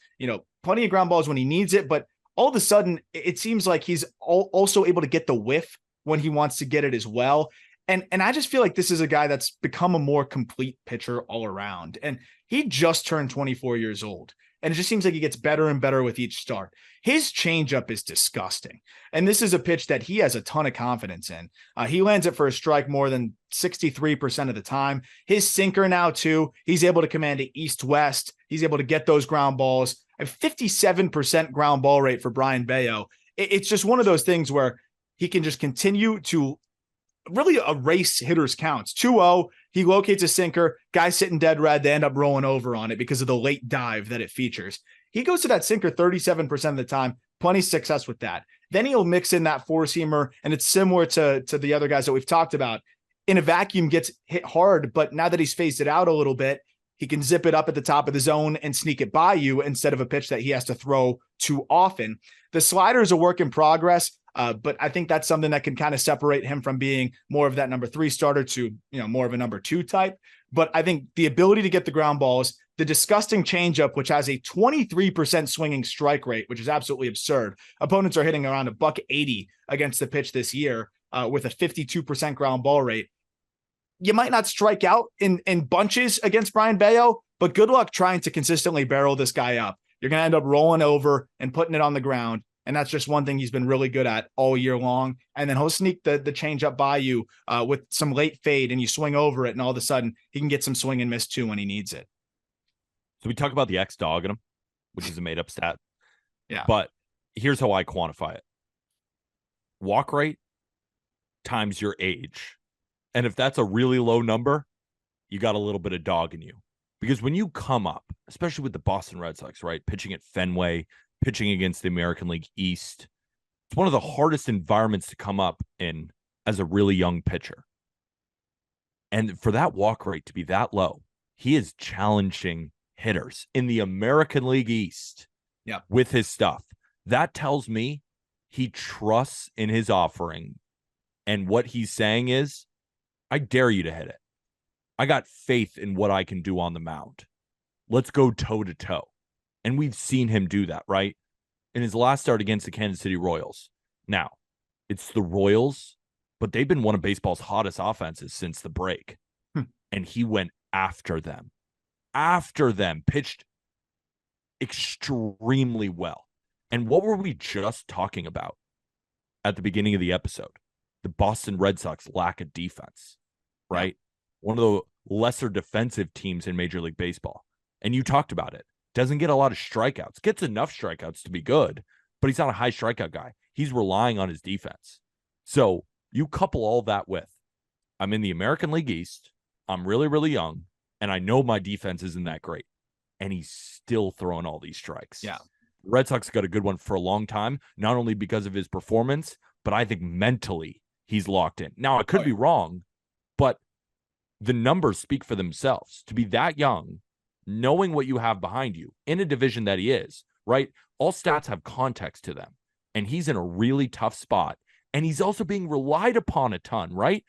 A: plenty of ground balls when he needs it. But all of a sudden, it seems like he's also able to get the whiff when he wants to get it as well. And I just feel like this is a guy that's become a more complete pitcher all around. And he just turned 24 years old. And it just seems like he gets better and better with each start. His changeup is disgusting. And this is a pitch that he has a ton of confidence in. He lands it for a strike more than 63% of the time. His sinker now, too, he's able to command it east-west. He's able to get those ground balls. A 57% ground ball rate for Brayan Bello. It's just one of those things where he can just continue to really erase hitters' counts. 2-0, he locates a sinker, guys sitting dead red, they end up rolling over on it because of the late dive that it features. He goes to that sinker 37% of the time, plenty of success with that. Then he'll mix in that four-seamer, and it's similar to the other guys that we've talked about. In a vacuum, gets hit hard, but now that he's phased it out a little bit, he can zip it up at the top of the zone and sneak it by you instead of a pitch that he has to throw too often. The slider is a work in progress. But I think that's something that can kind of separate him from being more of that number 3 starter to, more of a number 2 type. But I think the ability to get the ground balls, the disgusting changeup, which has a 23% swinging strike rate, which is absolutely absurd. Opponents are hitting around $180 against the pitch this year with a 52% ground ball rate. You might not strike out in bunches against Brayan Bello, but good luck trying to consistently barrel this guy up. You're going to end up rolling over and putting it on the ground. And that's just one thing he's been really good at all year long. And then he'll sneak the change up by you with some late fade, and you swing over it, and all of a sudden he can get some swing and miss too when he needs it.
B: So we talk about the X dog in him, which is a made up stat.
A: Yeah.
B: But here's how I quantify it. Walk rate times your age. And if that's a really low number, you got a little bit of dog in you. Because when you come up, especially with the Boston Red Sox, right, pitching at Fenway, pitching against the American League East, it's one of the hardest environments to come up in as a really young pitcher. And for that walk rate to be that low, he is challenging hitters in the American League East with his stuff. That tells me he trusts in his offering. And what he's saying is, I dare you to hit it. I got faith in what I can do on the mound. Let's go toe to toe. And we've seen him do that, right? In his last start against the Kansas City Royals. Now, it's the Royals, but they've been one of baseball's hottest offenses since the break. And he went after them. Pitched extremely well. And what were we just talking about at the beginning of the episode? The Boston Red Sox lack of defense, right? One of the lesser defensive teams in Major League Baseball. And you talked about it. Doesn't get a lot of strikeouts. Gets enough strikeouts to be good, but he's not a high strikeout guy. He's relying on his defense. So you couple all that with, I'm in the American League East. I'm really, really young, and I know my defense isn't that great. And he's still throwing all these strikes.
A: Yeah.
B: Red Sox got a good one for a long time, not only because of his performance, but I think mentally he's locked in. Now, I could be wrong, but the numbers speak for themselves. To be that young, knowing what you have behind you in a division that he is, right? All stats have context to them, and he's in a really tough spot. And he's also being relied upon a ton, right?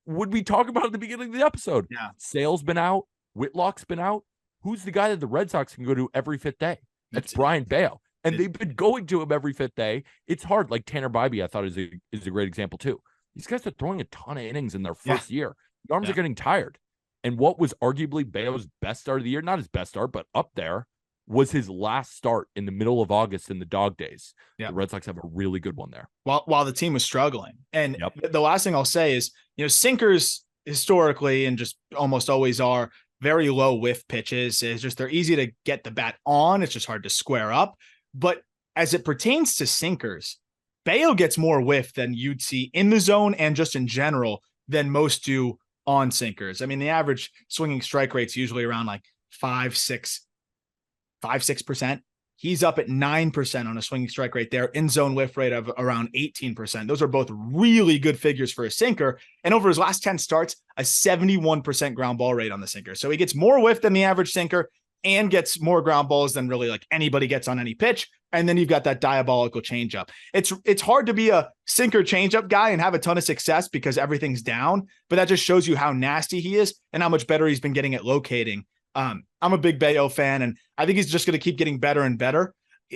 B: Would we talk about at the beginning of the episode?
A: Yeah.
B: Sale's been out. Whitlock's been out. Who's the guy that the Red Sox can go to every fifth day? That's Brian Bale. And they've been going to him every fifth day. It's hard. Like Tanner Bybee, I thought is a great example too. These guys are throwing a ton of innings in their first year. The arms are getting tired. And what was arguably Bale's best start of the year, not his best start, but up there, was his last start in the middle of August in the dog days. The Red Sox have a really good one there.
A: While the team was struggling. And the last thing I'll say is, sinkers historically and just almost always are very low whiff pitches. It's just they're easy to get the bat on. It's just hard to square up. But as it pertains to sinkers, Bayo gets more whiff than you'd see in the zone and just in general than most do on sinkers. I mean, the average swinging strike rate's usually around like 5-6%. He's up at 9% on a swinging strike rate there, in zone whiff rate of around 18%. Those are both really good figures for a sinker. And over his last 10 starts, a 71% ground ball rate on the sinker. So he gets more whiff than the average sinker and gets more ground balls than really like anybody gets on any pitch. And then you've got that diabolical changeup. It's hard to be a sinker changeup guy and have a ton of success because everything's down, but that just shows you how nasty he is and how much better he's been getting at locating. I'm a big Bayo fan, and I think he's just going to keep getting better and better.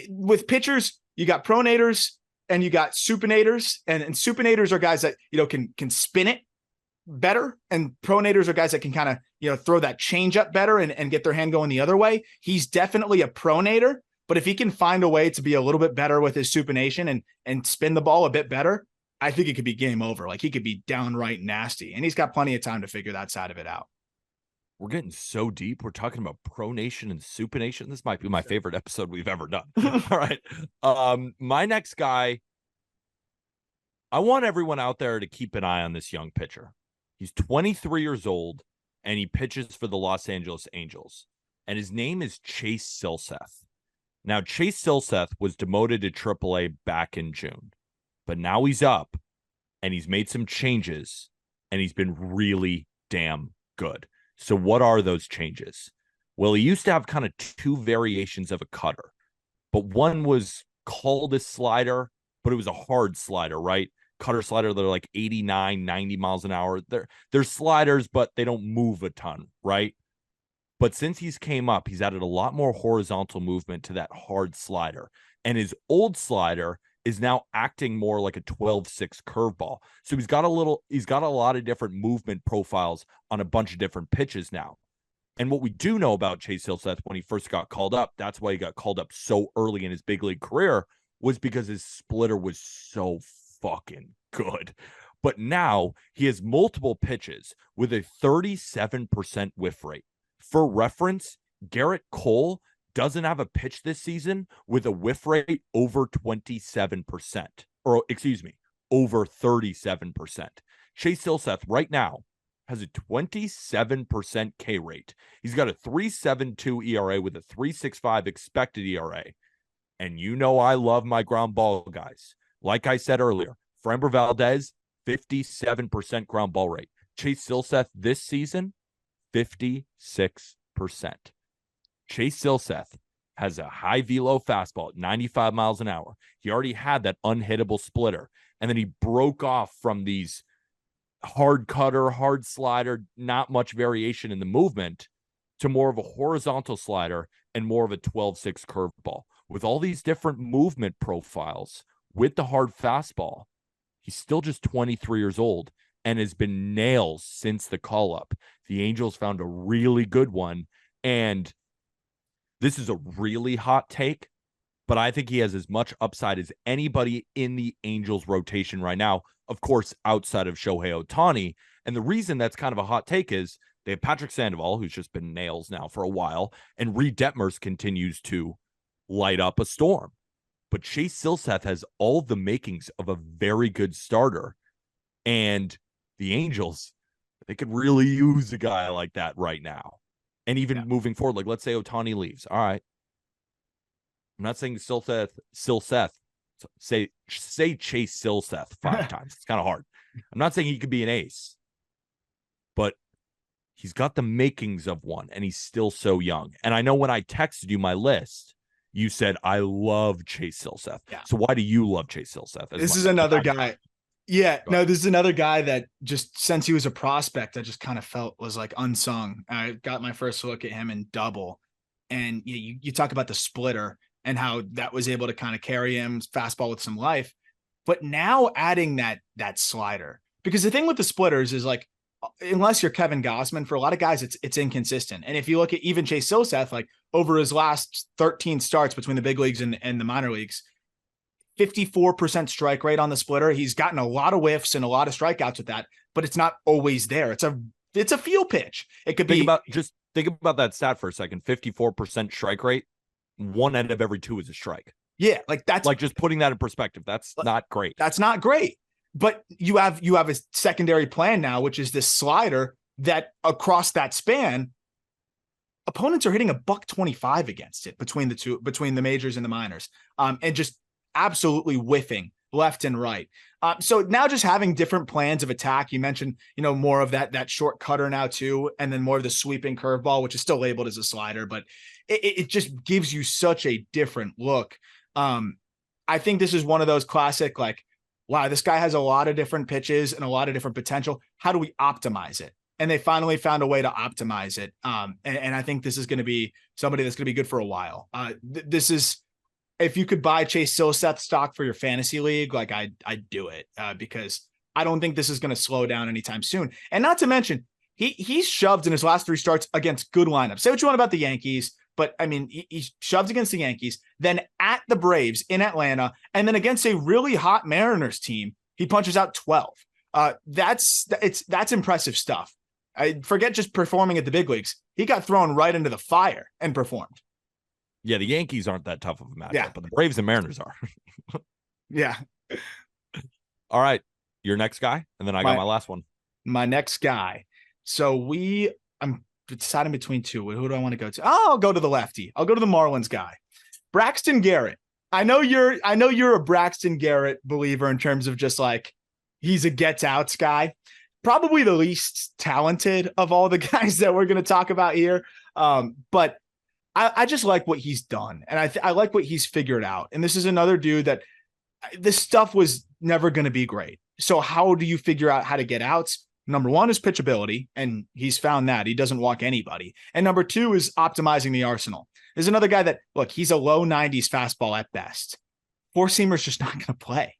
A: With pitchers, you got pronators and you got supinators, and supinators are guys that, can spin it better, and pronators are guys that can kind of, throw that change up better and get their hand going the other way. He's definitely a pronator, but if he can find a way to be a little bit better with his supination and spin the ball a bit better, I think it could be game over. Like, he could be downright nasty, and he's got plenty of time to figure that side of it out.
B: We're getting so deep. We're talking about pronation and supination. This might be my favorite episode we've ever done. All right. My next guy, I want everyone out there to keep an eye on this young pitcher. He's 23 years old, and he pitches for the Los Angeles Angels. And his name is Chase Silseth. Now, Chase Silseth was demoted to AAA back in June. But now he's up, and he's made some changes, and he's been really damn good. So what are those changes? Well, he used to have kind of two variations of a cutter, but one was called a slider, but it was a hard slider, right? Cutter slider, they're like 89, 90 miles an hour. They're sliders, but they don't move a ton, right? But since he's came up, he's added a lot more horizontal movement to that hard slider. And his old slider is now acting more like a 12-6 curveball. So he's got a lot of different movement profiles on a bunch of different pitches now. And what we do know about Chase Silseth when he first got called up, that's why he got called up so early in his big league career, was because his splitter was so fucking good. But now he has multiple pitches with a 37% whiff rate. For reference, Garrett Cole doesn't have a pitch this season with a whiff rate over 27%, or excuse me, over 37%. Chase Silseth right now has a 27% K rate. He's got a 3.72 ERA with a 3.65 expected ERA. And I love my ground ball guys. Like I said earlier, Framber Valdez, 57% ground ball rate. Chase Silseth this season, 56%. Chase Silseth has a high velo fastball at 95 miles an hour. He already had that unhittable splitter, and then he broke off from these hard cutter, hard slider, not much variation in the movement, to more of a horizontal slider and more of a 12-6 curveball. With all these different movement profiles with the hard fastball, he's still just 23 years old and has been nails since the call-up. The Angels found a really good one, and this is a really hot take, but I think he has as much upside as anybody in the Angels rotation right now, of course, outside of Shohei Ohtani. And the reason that's kind of a hot take is They have Patrick Sandoval, who's just been nails now for a while, and Reed Detmers continues to light up a storm. But Chase Silseth has all the makings of a very good starter. And the Angels, they could really use a guy like that right now. And even moving forward, like let's say Ohtani leaves. All right. I'm not saying Silseth. Say Chase Silseth 5 times. It's kind of hard. I'm not saying he could be an ace, but he's got the makings of one, and he's still so young. And I know when I texted you my list, you said, I love Chase Silseth. Yeah. So why do you love Chase Silseth?
A: This is another guy. Yeah, no, this is another guy that just since he was a prospect, I just kind of felt was like unsung. I got my first look at him in double. And you talk about the splitter and how that was able to kind of carry him, fastball with some life. But now adding that slider, because the thing with the splitters is like, unless you're Kevin Gossman, for a lot of guys, it's inconsistent. And if you look at even Chase Silseth, like over his last 13 starts between the big leagues and the minor leagues, 54% strike rate on the splitter. He's gotten a lot of whiffs and a lot of strikeouts with that, but it's not always there. It's a field pitch. It could
B: think about that stat for a second. 54% strike rate. 1 out of every 2 is a strike.
A: Yeah. Like that's
B: like just putting that in perspective. That's not great.
A: That's not great. But you have a secondary plan now, which is this slider that across that span, opponents are hitting $125 against it between the majors and the minors. And just absolutely whiffing left and right. So now just having different plans of attack. You mentioned, more of that short cutter now too, and then more of the sweeping curveball, which is still labeled as a slider, but it just gives you such a different look. I think this is one of those classic, like, wow, this guy has a lot of different pitches and a lot of different potential. How do we optimize it? And they finally found a way to optimize it. And I think this is going to be somebody that's going to be good for a while. This is, if you could buy Chase Silseth stock for your fantasy league, like I'd do it because I don't think this is going to slow down anytime soon. And not to mention, he's shoved in his last 3 starts against good lineups. Say what you want about the Yankees, but I mean, he shoved against the Yankees, then at the Braves in Atlanta, and then against a really hot Mariners team, he punches out 12. That's impressive stuff. I forget just performing at the big leagues. He got thrown right into the fire and performed.
B: Yeah, the Yankees aren't that tough of a matchup, but the Braves and Mariners are.
A: Yeah.
B: All right. Your next guy, and then I got my last one.
A: My next guy. So I'm deciding between 2. Who do I want to go to? Oh, I'll go to the lefty. I'll go to the Marlins guy. Braxton Garrett. I know you're a Braxton Garrett believer in terms of just like he's a gets outs guy. Probably the least talented of all the guys that we're going to talk about here. But I just like what he's done. And I like what he's figured out. And this is another dude that this stuff was never going to be great. So how do you figure out how to get outs? Number 1 is pitchability, and he's found that. He doesn't walk anybody. And number 2 is optimizing the arsenal. There's another guy that, look, he's a low 90s fastball at best. 4-seamer's just not going to play.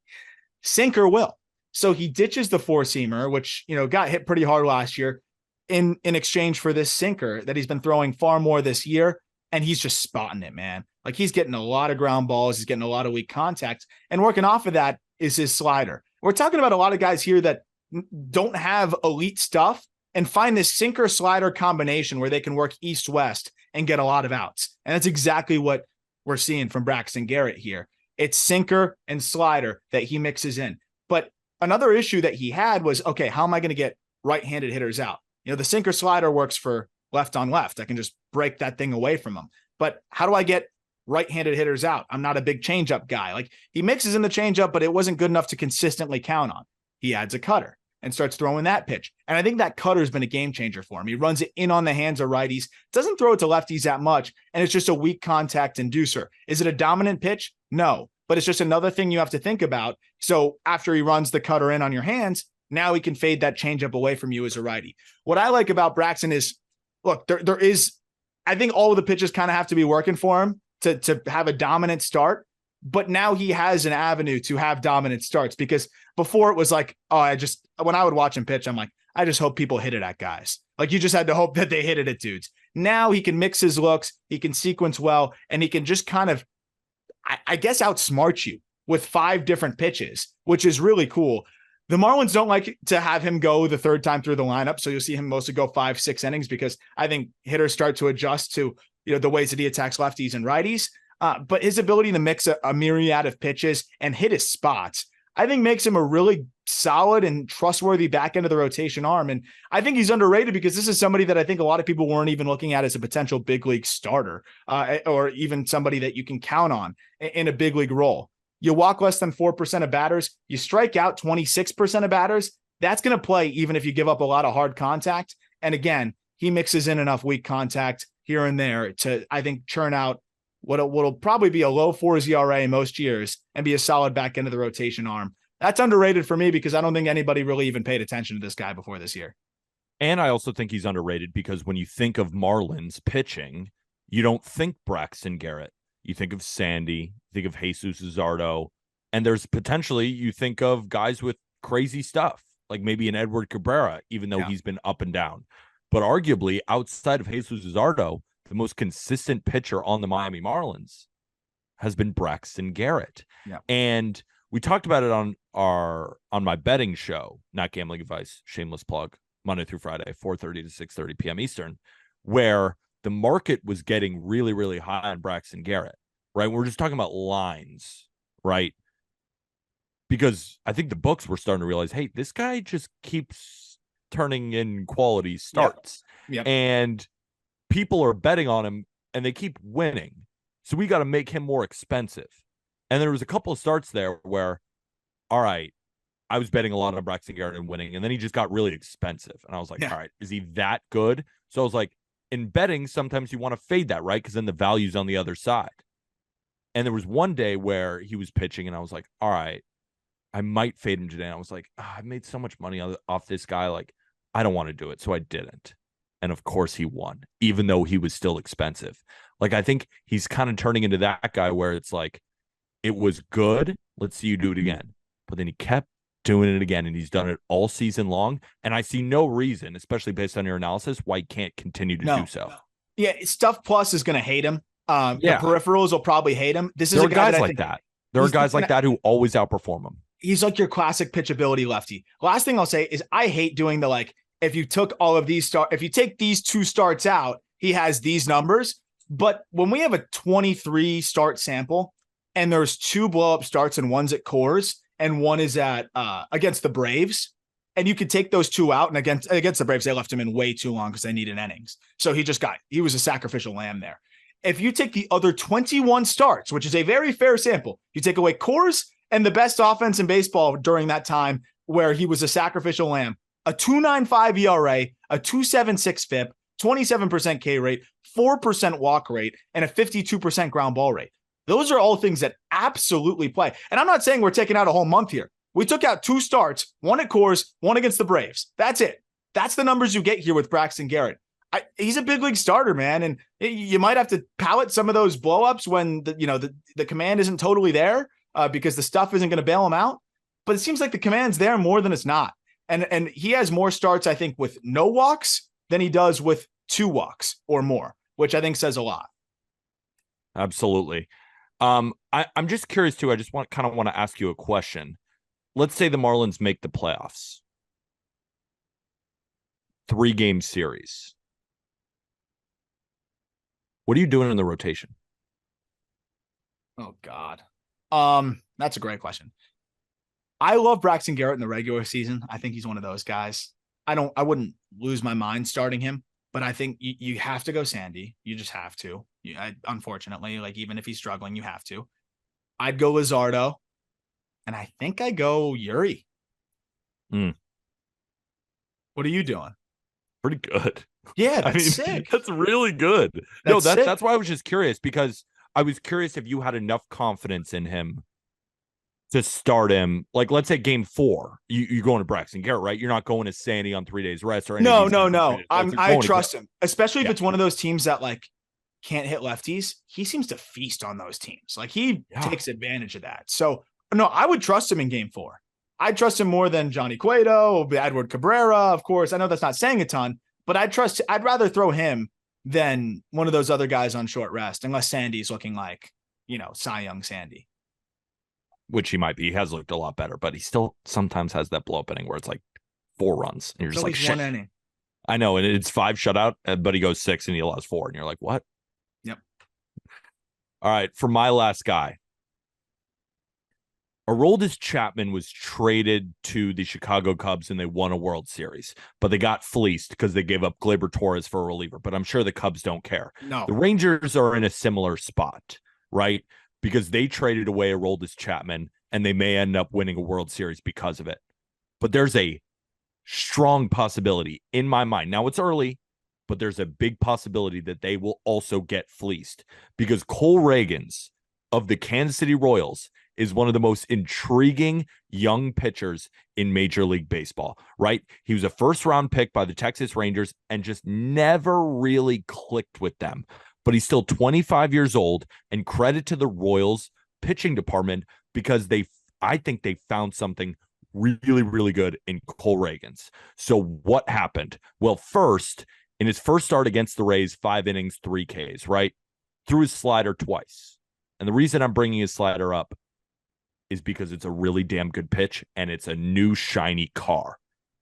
A: Sinker will. So he ditches the 4-seamer, which, got hit pretty hard last year in exchange for this sinker that he's been throwing far more this year. And he's just spotting it, man. Like he's getting a lot of ground balls. He's getting a lot of weak contact, and working off of that is his slider. We're talking about a lot of guys here that don't have elite stuff and find this sinker slider combination where they can work east-west and get a lot of outs. And that's exactly what we're seeing from Braxton Garrett here. It's sinker and slider that he mixes in. But another issue that he had was, okay, how am I going to get right-handed hitters out? The sinker slider works for left on left. I can just break that thing away from them. But how do I get right-handed hitters out? I'm not a big changeup guy. Like he mixes in the changeup, but it wasn't good enough to consistently count on. He adds a cutter and starts throwing that pitch. And I think that cutter's been a game changer for him. He runs it in on the hands of righties, doesn't throw it to lefties that much, and it's just a weak contact inducer. Is it a dominant pitch? No, but it's just another thing you have to think about. So after he runs the cutter in on your hands, now he can fade that changeup away from you as a righty. What I like about Braxton is, look, there is, I think all of the pitches kind of have to be working for him to have a dominant start, but now he has an avenue to have dominant starts, because before it was like, when I would watch him pitch, I'm like, I just hope people hit it at guys. Like you just had to hope that they hit it at dudes. Now he can mix his looks, he can sequence well, and he can just kind of, I guess, outsmart you with 5 different pitches, which is really cool. The Marlins don't like to have him go the third time through the lineup, so you'll see him mostly go 5-6 innings because I think hitters start to adjust to the ways that he attacks lefties and righties. But his ability to mix a myriad of pitches and hit his spots, I think makes him a really solid and trustworthy back end of the rotation arm. And I think he's underrated because this is somebody that I think a lot of people weren't even looking at as a potential big league starter or even somebody that you can count on in a big league role. You walk less than 4% of batters, you strike out 26% of batters. That's going to play even if you give up a lot of hard contact. And again, he mixes in enough weak contact here and there to, I think, churn out what'll probably be a low 4 ERA most years and be a solid back end of the rotation arm. That's underrated for me because I don't think anybody really even paid attention to this guy before this year.
B: And I also think he's underrated because when you think of Marlins pitching, you don't think Braxton Garrett. You think of Sandy, think of Jesus Luzardo, and there's potentially you think of guys with crazy stuff, like maybe an Edward Cabrera, even though he's been up and down. But arguably, outside of Jesus Luzardo, the most consistent pitcher on the Miami Marlins has been Braxton Garrett.
A: Yeah.
B: And we talked about it on my betting show, Not Gambling Advice, shameless plug, Monday through Friday, 4:30 to 6:30 p.m. Eastern, where the market was getting really, really high on Braxton Garrett, right? We're just talking about lines, right? Because I think the books were starting to realize, hey, this guy just keeps turning in quality starts.
A: Yep.
B: And people are betting on him and they keep winning. So we got to make him more expensive. And there was a couple of starts there where, all right, I was betting a lot on Braxton Garrett and winning. And then he just got really expensive. And I was like, all right, is he that good? So I was like, in betting, sometimes you want to fade that, right? Because then the value's on the other side. And there was one day where he was pitching and I was like, all right, I might fade him today. And I was like, I made so much money off this guy. Like, I don't want to do it. So I didn't. And of course he won, even though he was still expensive. Like, I think he's kind of turning into that guy where it's like, it was good. Let's see you do it again. But then he kept doing it again, and he's done it all season long. And I see no reason, especially based on your analysis, why he can't continue to do so.
A: Yeah, Stuff Plus is going to hate him. The peripherals will probably hate him. There are guys like that.
B: There are guys like that who always outperform him.
A: He's like your classic pitchability lefty. Last thing I'll say is I hate doing the if you took all of these if you take these 2 starts out, he has these numbers. But when we have a 23 start sample and there's 2 blow up starts and one's at Coors and one is at against the Braves, and you could take those 2 out, and against the Braves, they left him in way too long because they needed innings. So he was a sacrificial lamb there. If you take the other 21 starts, which is a very fair sample, you take away Coors and the best offense in baseball during that time where he was a sacrificial lamb, a 2.95 ERA, a 2.76 FIP, 27% K rate, 4% walk rate, and a 52% ground ball rate. Those are all things that absolutely play. And I'm not saying we're taking out a whole month here. We took out 2 starts, one at Coors, one against the Braves. That's it. That's the numbers you get here with Braxton Garrett. He's a big league starter, man. And you might have to pallet some of those blowups when the command isn't totally there because the stuff isn't going to bail him out. But it seems like the command's there more than it's not. And he has more starts, I think, with no walks than he does with 2 walks or more, which I think says a lot.
B: Absolutely. I'm just curious too. I just want to ask you a question. Let's say the Marlins make the playoffs. 3-game series. What are you doing in the rotation?
A: Oh God. That's a great question. I love Braxton Garrett in the regular season. I think he's one of those guys. I wouldn't lose my mind starting him, but I think you have to go Sandy. You just have to. Unfortunately, even if he's struggling, you have to. I'd go Luzardo, and I think I go Yuri. What are you doing?
B: Pretty good.
A: Yeah, that's sick.
B: That's really good. That's why I was just curious, because I was curious if you had enough confidence in him to start him. Like, let's say game 4, you're going to Braxton Garrett, right? You're not going to Sandy on 3 days rest or anything.
A: No. I trust him, especially if it's one of those teams that can't hit lefties. He seems to feast on those teams. He takes advantage of that. So no, I would trust him in game 4. I'd trust him more than Johnny Cueto, Edward Cabrera, of course. I know that's not saying a ton, but I'd rather throw him than one of those other guys on short rest, unless Sandy's looking like, Cy Young Sandy.
B: which he might be. He has looked a lot better, but he still sometimes has that blow up inning where it's like 4 runs. And you're
A: It's
B: just like,
A: always
B: shit.
A: one inning.
B: I know. And it's 5 shutout, but he goes 6 and he allows 4. And you're like, what?
A: Yep.
B: All right. For my last guy, Aroldis Chapman was traded to the Chicago Cubs and they won a World Series, but they got fleeced because they gave up Gleyber Torres for a reliever. But I'm sure the Cubs don't care.
A: No.
B: The Rangers are in a similar spot, right? Because they traded away Aroldis Chapman and they may end up winning a World Series because of it. But there's a strong possibility in my mind. Now it's early, but there's a big possibility that they will also get fleeced because Cole Ragans of the Kansas City Royals is one of the most intriguing young pitchers in Major League Baseball, right? He was a first-round pick by the Texas Rangers and just never really clicked with them. But he's still 25 years old, and credit to the Royals pitching department because I think they found something really, really good in Cole Ragans. So what happened? Well, first, in his first start against the Rays, 5 innings, 3 Ks, right? Threw his slider twice. And the reason I'm bringing his slider up is because it's a really damn good pitch and it's a new shiny car,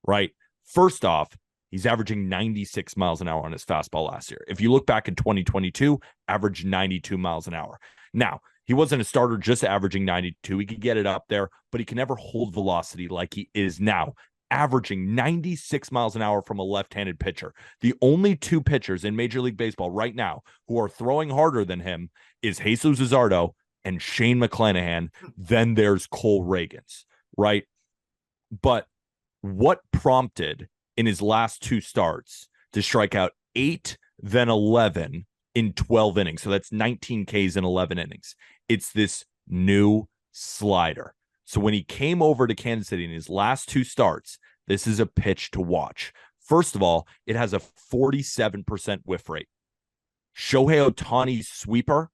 B: right? First off, he's averaging 96 miles an hour on his fastball last year. If you look back in 2022, averaged 92 miles an hour. Now, he wasn't a starter just averaging 92. He could get it up there, but he can never hold velocity like he is now, averaging 96 miles an hour from a left-handed pitcher. The only 2 pitchers in Major League Baseball right now who are throwing harder than him is Jesus Luzardo and Shane McClanahan. Then there's Cole Ragans, right? But what prompted in his last 2 starts to strike out 8, then 11 in 12 innings? So that's 19 Ks in 11 innings. It's this new slider. So when he came over to Kansas City in his last 2 starts, this is a pitch to watch. First of all, it has a 47% whiff rate. Shohei Ohtani's sweeper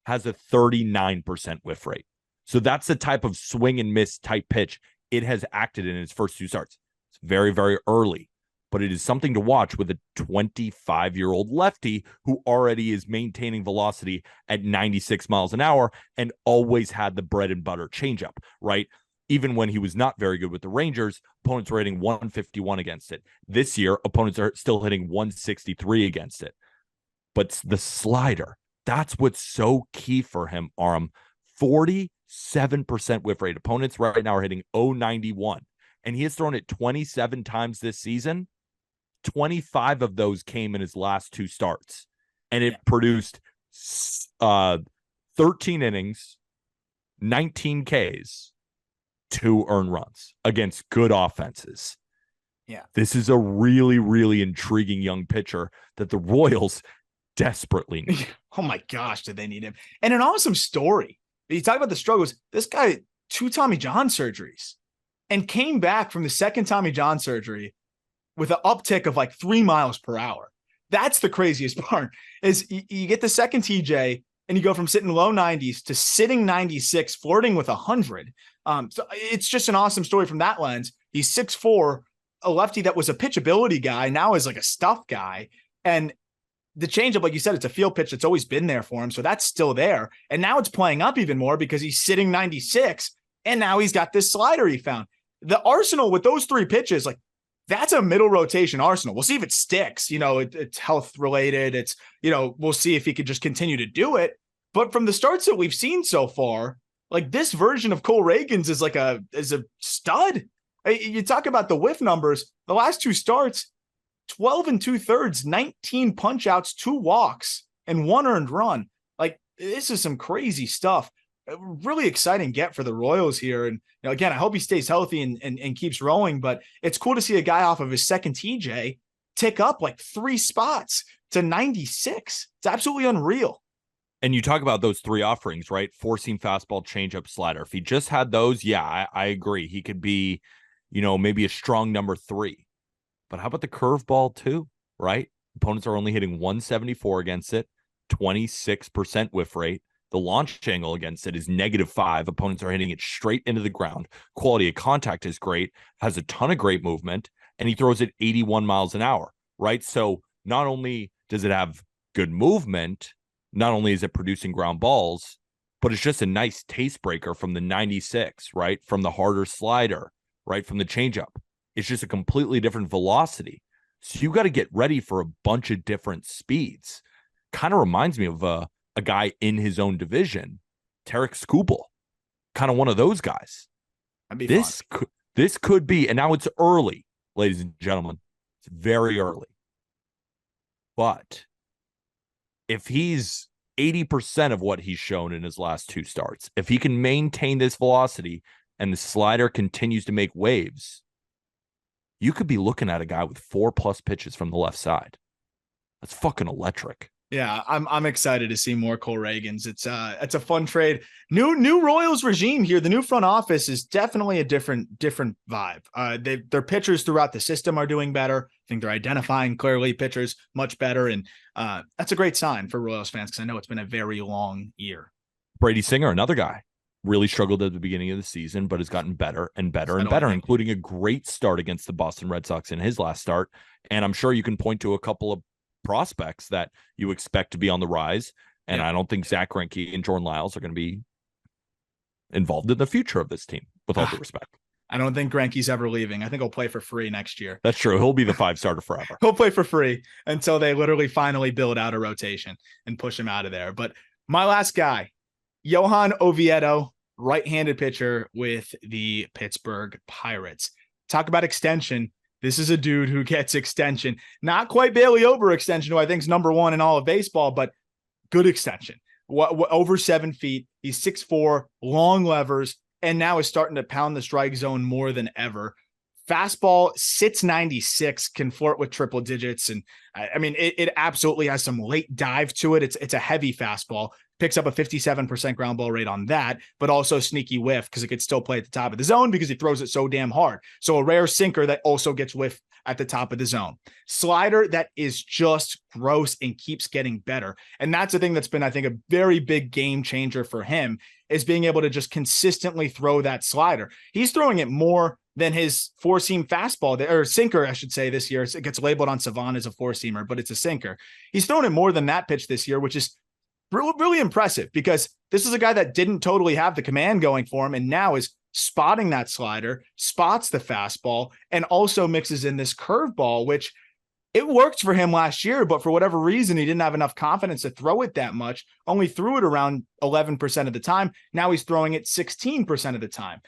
B: has a 39% whiff rate. So that's the type of swing and miss type pitch it has acted in its first 2 starts. It's very, very early, but it is something to watch with a 25-year-old lefty who already is maintaining velocity at 96 miles an hour and always had the bread and butter changeup, right? Even when he was not very good with the Rangers, opponents were hitting 151 against it. This year, opponents are still hitting 163 against it. But the slider, that's what's so key for him, Aram. 47% whiff rate. Opponents right now are hitting 091. And he has thrown it 27 times this season. 25 of those came in his last 2 starts. And it produced 13 innings, 19 Ks, 2 earned runs against good offenses.
A: Yeah.
B: This is a really, really intriguing young pitcher that the Royals desperately need.
A: Oh my gosh, did they need him? And an awesome story. You talk about the struggles. This guy, 2 Tommy John surgeries and came back from the second Tommy John surgery with an uptick of like 3 miles per hour. That's the craziest part is you get the second TJ and you go from sitting low 90s to sitting 96, flirting with 100. So it's just an awesome story from that lens. He's 6'4", a lefty that was a pitchability guy, now is like a stuff guy. And the changeup, like you said, it's a field pitch that's always been there for him. So that's still there. And now it's playing up even more because he's sitting 96 and now he's got this slider he found. The arsenal with those 3 pitches, like that's a middle rotation arsenal. We'll see if it sticks. It's health related. It's, we'll see if he could just continue to do it. But from the starts that we've seen so far, like this version of Cole Ragans is like a stud. You talk about the whiff numbers, the last 2 starts, 12 2/3, 19 punch outs, 2 walks, and 1 earned run. Like this is some crazy stuff. A really exciting get for the Royals here. And again, I hope he stays healthy and keeps rolling, but it's cool to see a guy off of his second TJ tick up like 3 spots to 96. It's absolutely unreal.
B: And you talk about those 3 offerings, right? Four-seam fastball, changeup, slider. If he just had those, yeah, I agree. He could be, maybe a strong number 3. But how about the curveball too, right? Opponents are only hitting 174 against it, 26% whiff rate. The launch angle against it is -5. Opponents are hitting it straight into the ground. Quality of contact is great, has a ton of great movement, and he throws it 81 miles an hour, right? So not only does it have good movement, not only is it producing ground balls, but it's just a nice taste breaker from the 96, right? From the harder slider, right? From the changeup. It's just a completely different velocity. So you got to get ready for a bunch of different speeds. Kind of reminds me of a guy in his own division, Tarek Skubal, kind of one of those guys.
A: That'd be fun.
B: This could be, and now it's early, ladies and gentlemen. It's very early. But if he's 80% of what he's shown in his last 2 starts, if he can maintain this velocity and the slider continues to make waves, you could be looking at a guy with 4+ pitches from the left side. That's fucking electric.
A: Yeah, I'm excited to see more Cole Reagans. It's a fun trade. New Royals regime here. The new front office is definitely a different vibe. Their pitchers throughout the system are doing better. I think they're identifying clearly pitchers much better, and that's a great sign for Royals fans because I know it's been a very long year.
B: Brady Singer, another guy, really struggled at the beginning of the season, but has gotten better and better and better, including a great start against the Boston Red Sox in his last start. And I'm sure you can point to a couple of prospects that you expect to be on the rise. And I don't think Zach Greinke and Jordan Lyles are going to be involved in the future of this team, with all due respect.
A: I don't think Greinke's ever leaving. I think he'll play for free next year.
B: That's true. He'll be the 5-starter forever.
A: He'll play for free until they literally finally build out a rotation and push him out of there. But my last guy, Johan Oviedo, right-handed pitcher with the Pittsburgh Pirates. Talk about extension. This is a dude who gets extension. Not quite Bailey Ober extension, who I think is number 1 in all of baseball, but good extension. Over 7 feet. He's 6'4", long levers, and now is starting to pound the strike zone more than ever. Fastball sits 96, can flirt with triple digits. And I mean, it absolutely has some late dive to it. It's a heavy fastball. Picks up a 57% ground ball rate on that, but also sneaky whiff because it could still play at the top of the zone because he throws it so damn hard. So a rare sinker that also gets whiff at the top of the zone. Slider that is just gross and keeps getting better. And that's the thing that's been, I think, a very big game changer for him, is being able to just consistently throw that slider. He's throwing it more than his 4-seam fastball, or sinker, I should say, this year. It gets labeled on Savant as a 4-seamer, but it's a sinker. He's thrown it more than that pitch this year, which is really impressive because this is a guy that didn't totally have the command going for him and now is spotting that slider, spots the fastball, and also mixes in this curveball, which it worked for him last year, but for whatever reason, he didn't have enough confidence to throw it that much, only threw it around 11% of the time. Now he's throwing it 16% of the time.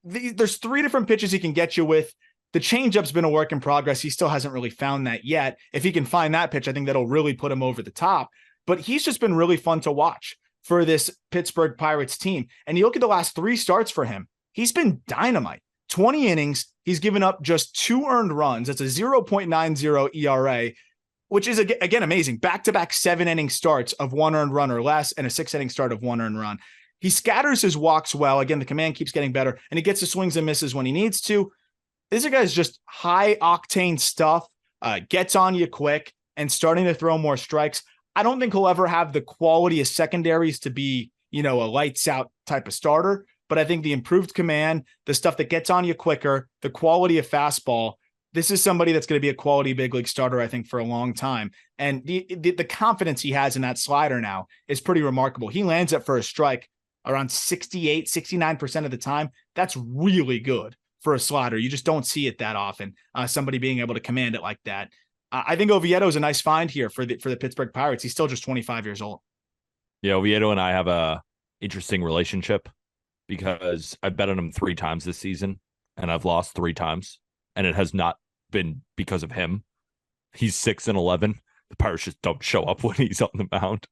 A: There's 3 different pitches he can get you with. The changeup's been a work in progress. He still hasn't really found that yet. If he can find that pitch, I think that'll really put him over the top. But he's just been really fun to watch for this Pittsburgh Pirates team. And you look at the last 3 starts for him, he's been dynamite. 20 innings, he's given up just 2 earned runs. That's a 0.90 ERA, which is, again, amazing. Back-to-back 7-inning starts of 1 earned run or less and a 6-inning start of 1 earned run. He scatters his walks well. Again, the command keeps getting better, and he gets the swings and misses when he needs to. This guy's just high-octane stuff, gets on you quick, and starting to throw more strikes. I don't think he'll ever have the quality of secondaries to be, a lights out type of starter, but I think the improved command, the stuff that gets on you quicker, the quality of fastball, this is somebody that's going to be a quality big league starter, I think, for a long time. And the confidence he has in that slider now is pretty remarkable. He lands it for a strike around 68, 69% of the time. That's really good for a slider. You just don't see it that often. Somebody being able to command it like that. I think Oviedo is a nice find here for the Pittsburgh Pirates. He's still just 25 years old.
B: Yeah, Oviedo and I have a interesting relationship because I bet on him 3 times this season, and I've lost 3 times, and it has not been because of him. He's 6-11. The Pirates just don't show up when he's on the mound.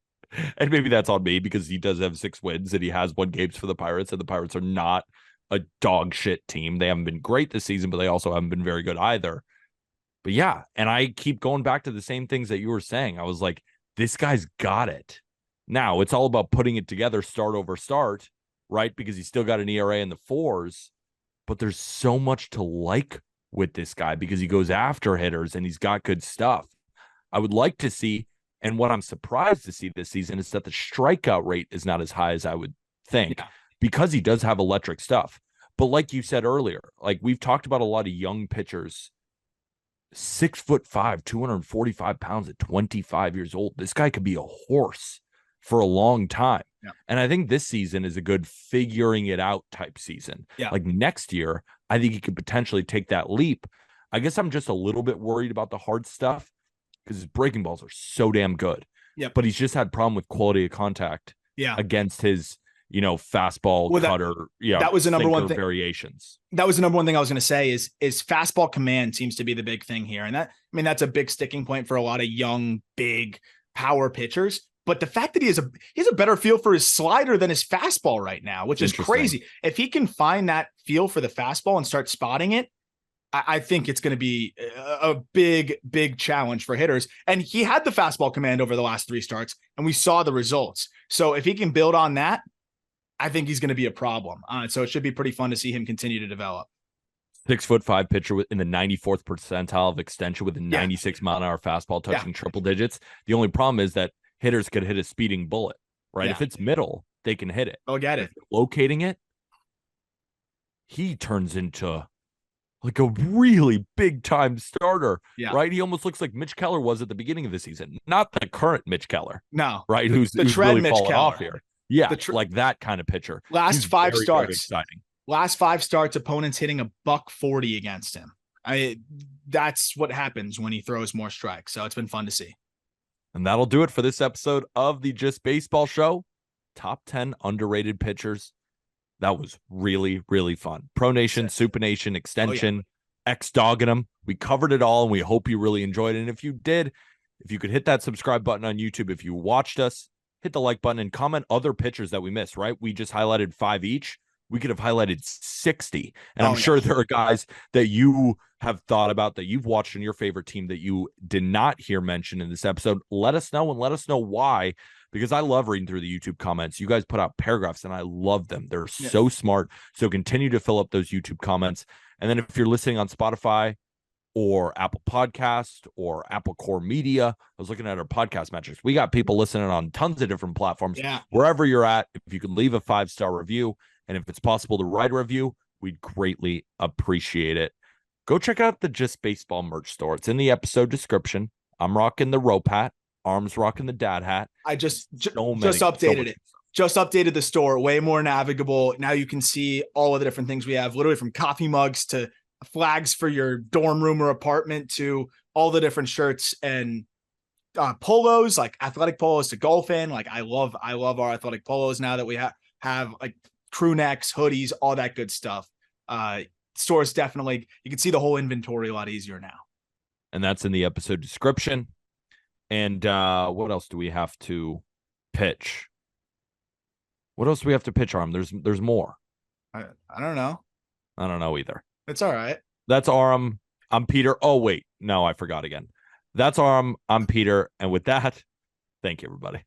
B: And maybe that's on me because he does have 6 wins and he has won games for the Pirates, and the Pirates are not a dog shit team. They haven't been great this season, but they also haven't been very good either. But yeah, and I keep going back to the same things that you were saying. I was like, this guy's got it. Now it's all about putting it together, start over start, right? Because he's still got an ERA in the 4s, but there's so much to like with this guy because he goes after hitters and he's got good stuff. I would like to see, and what I'm surprised to see this season is that the strikeout rate is not as high as I would think because he does have electric stuff. But like you said earlier, like we've talked about a lot of young pitchers, 6'5", 245 pounds at 25 years old. This guy could be a horse for a long time.
A: Yeah.
B: And I think this season is a good figuring it out type season.
A: Yeah.
B: Like next year, I think he could potentially take that leap. I guess I'm just a little bit worried about the hard stuff because his breaking balls are so damn good.
A: Yep.
B: But he's just had problem with quality of contact against his, fastball cutter.
A: That was the number one thing.
B: Variations.
A: That was the number one thing I was going to say is fastball command seems to be the big thing here. And that's a big sticking point for a lot of young, big power pitchers. But the fact that he has a better feel for his slider than his fastball right now, which is crazy. If he can find that feel for the fastball and start spotting it, I think it's going to be a big, big challenge for hitters. And he had the fastball command over the last 3 starts, and we saw the results. So if he can build on that, I think he's going to be a problem. So it should be pretty fun to see him continue to develop.
B: 6'5" pitcher in the 94th percentile of extension with a 96 mile an hour fastball touching triple digits. The only problem is that hitters could hit a speeding bullet, right? If it's middle, they can hit it.
A: They'll get it.
B: Locating it, he turns into like a really big time starter, right? He almost looks like Mitch Keller was at the beginning of the season, not the current Mitch Keller,
A: no,
B: right? Who's really Mitch fallen off here. Yeah, like that kind of pitcher.
A: Last 5 starts, last 5 starts, opponents hitting $140 against him. That's what happens when he throws more strikes. So it's been fun to see.
B: And that'll do it for this episode of the Just Baseball Show. Top 10 underrated pitchers. That was really, really fun. Pro Nation, Super Nation, Extension, X-Dogging them. We covered it all, and we hope you really enjoyed it. And if you did, if you could hit that subscribe button on YouTube, if you watched us, hit the like button and comment other pitchers that we missed, right? We just highlighted 5 each. We could have highlighted 60. And I'm sure there are guys that you have thought about that you've watched in your favorite team that you did not hear mentioned in this episode. Let us know, and let us know why, because I love reading through the YouTube comments. You guys put out paragraphs and I love them. They're so smart. So continue to fill up those YouTube comments. And then if you're listening on Spotify or Apple Podcast or Apple Core Media, I was looking at our podcast metrics. We got people listening on tons of different platforms. Wherever you're at, if you could leave a 5-star review, and if it's possible to write a review, we'd greatly appreciate it. Go check out the Just Baseball merch store. It's in the episode description. I'm rocking the rope hat. Arm's rocking the dad hat.
A: I just updated it. Just updated the store. Way more navigable. Now you can see all of the different things we have, literally from coffee mugs to flags for your dorm room or apartment to all the different shirts and polos, like athletic polos to golf in. Like I love our athletic polos now that we have like crew necks, hoodies, all that good stuff. Stores definitely, you can see the whole inventory a lot easier now.
B: And that's in the episode description. And what else do we have to pitch? What else do we have to pitch, Arm? There's more.
A: I don't know.
B: I don't know either.
A: It's all right.
B: That's Arm. I'm Peter. Oh, wait. No, I forgot again. That's Arm. I'm Peter. And with that, thank you, everybody.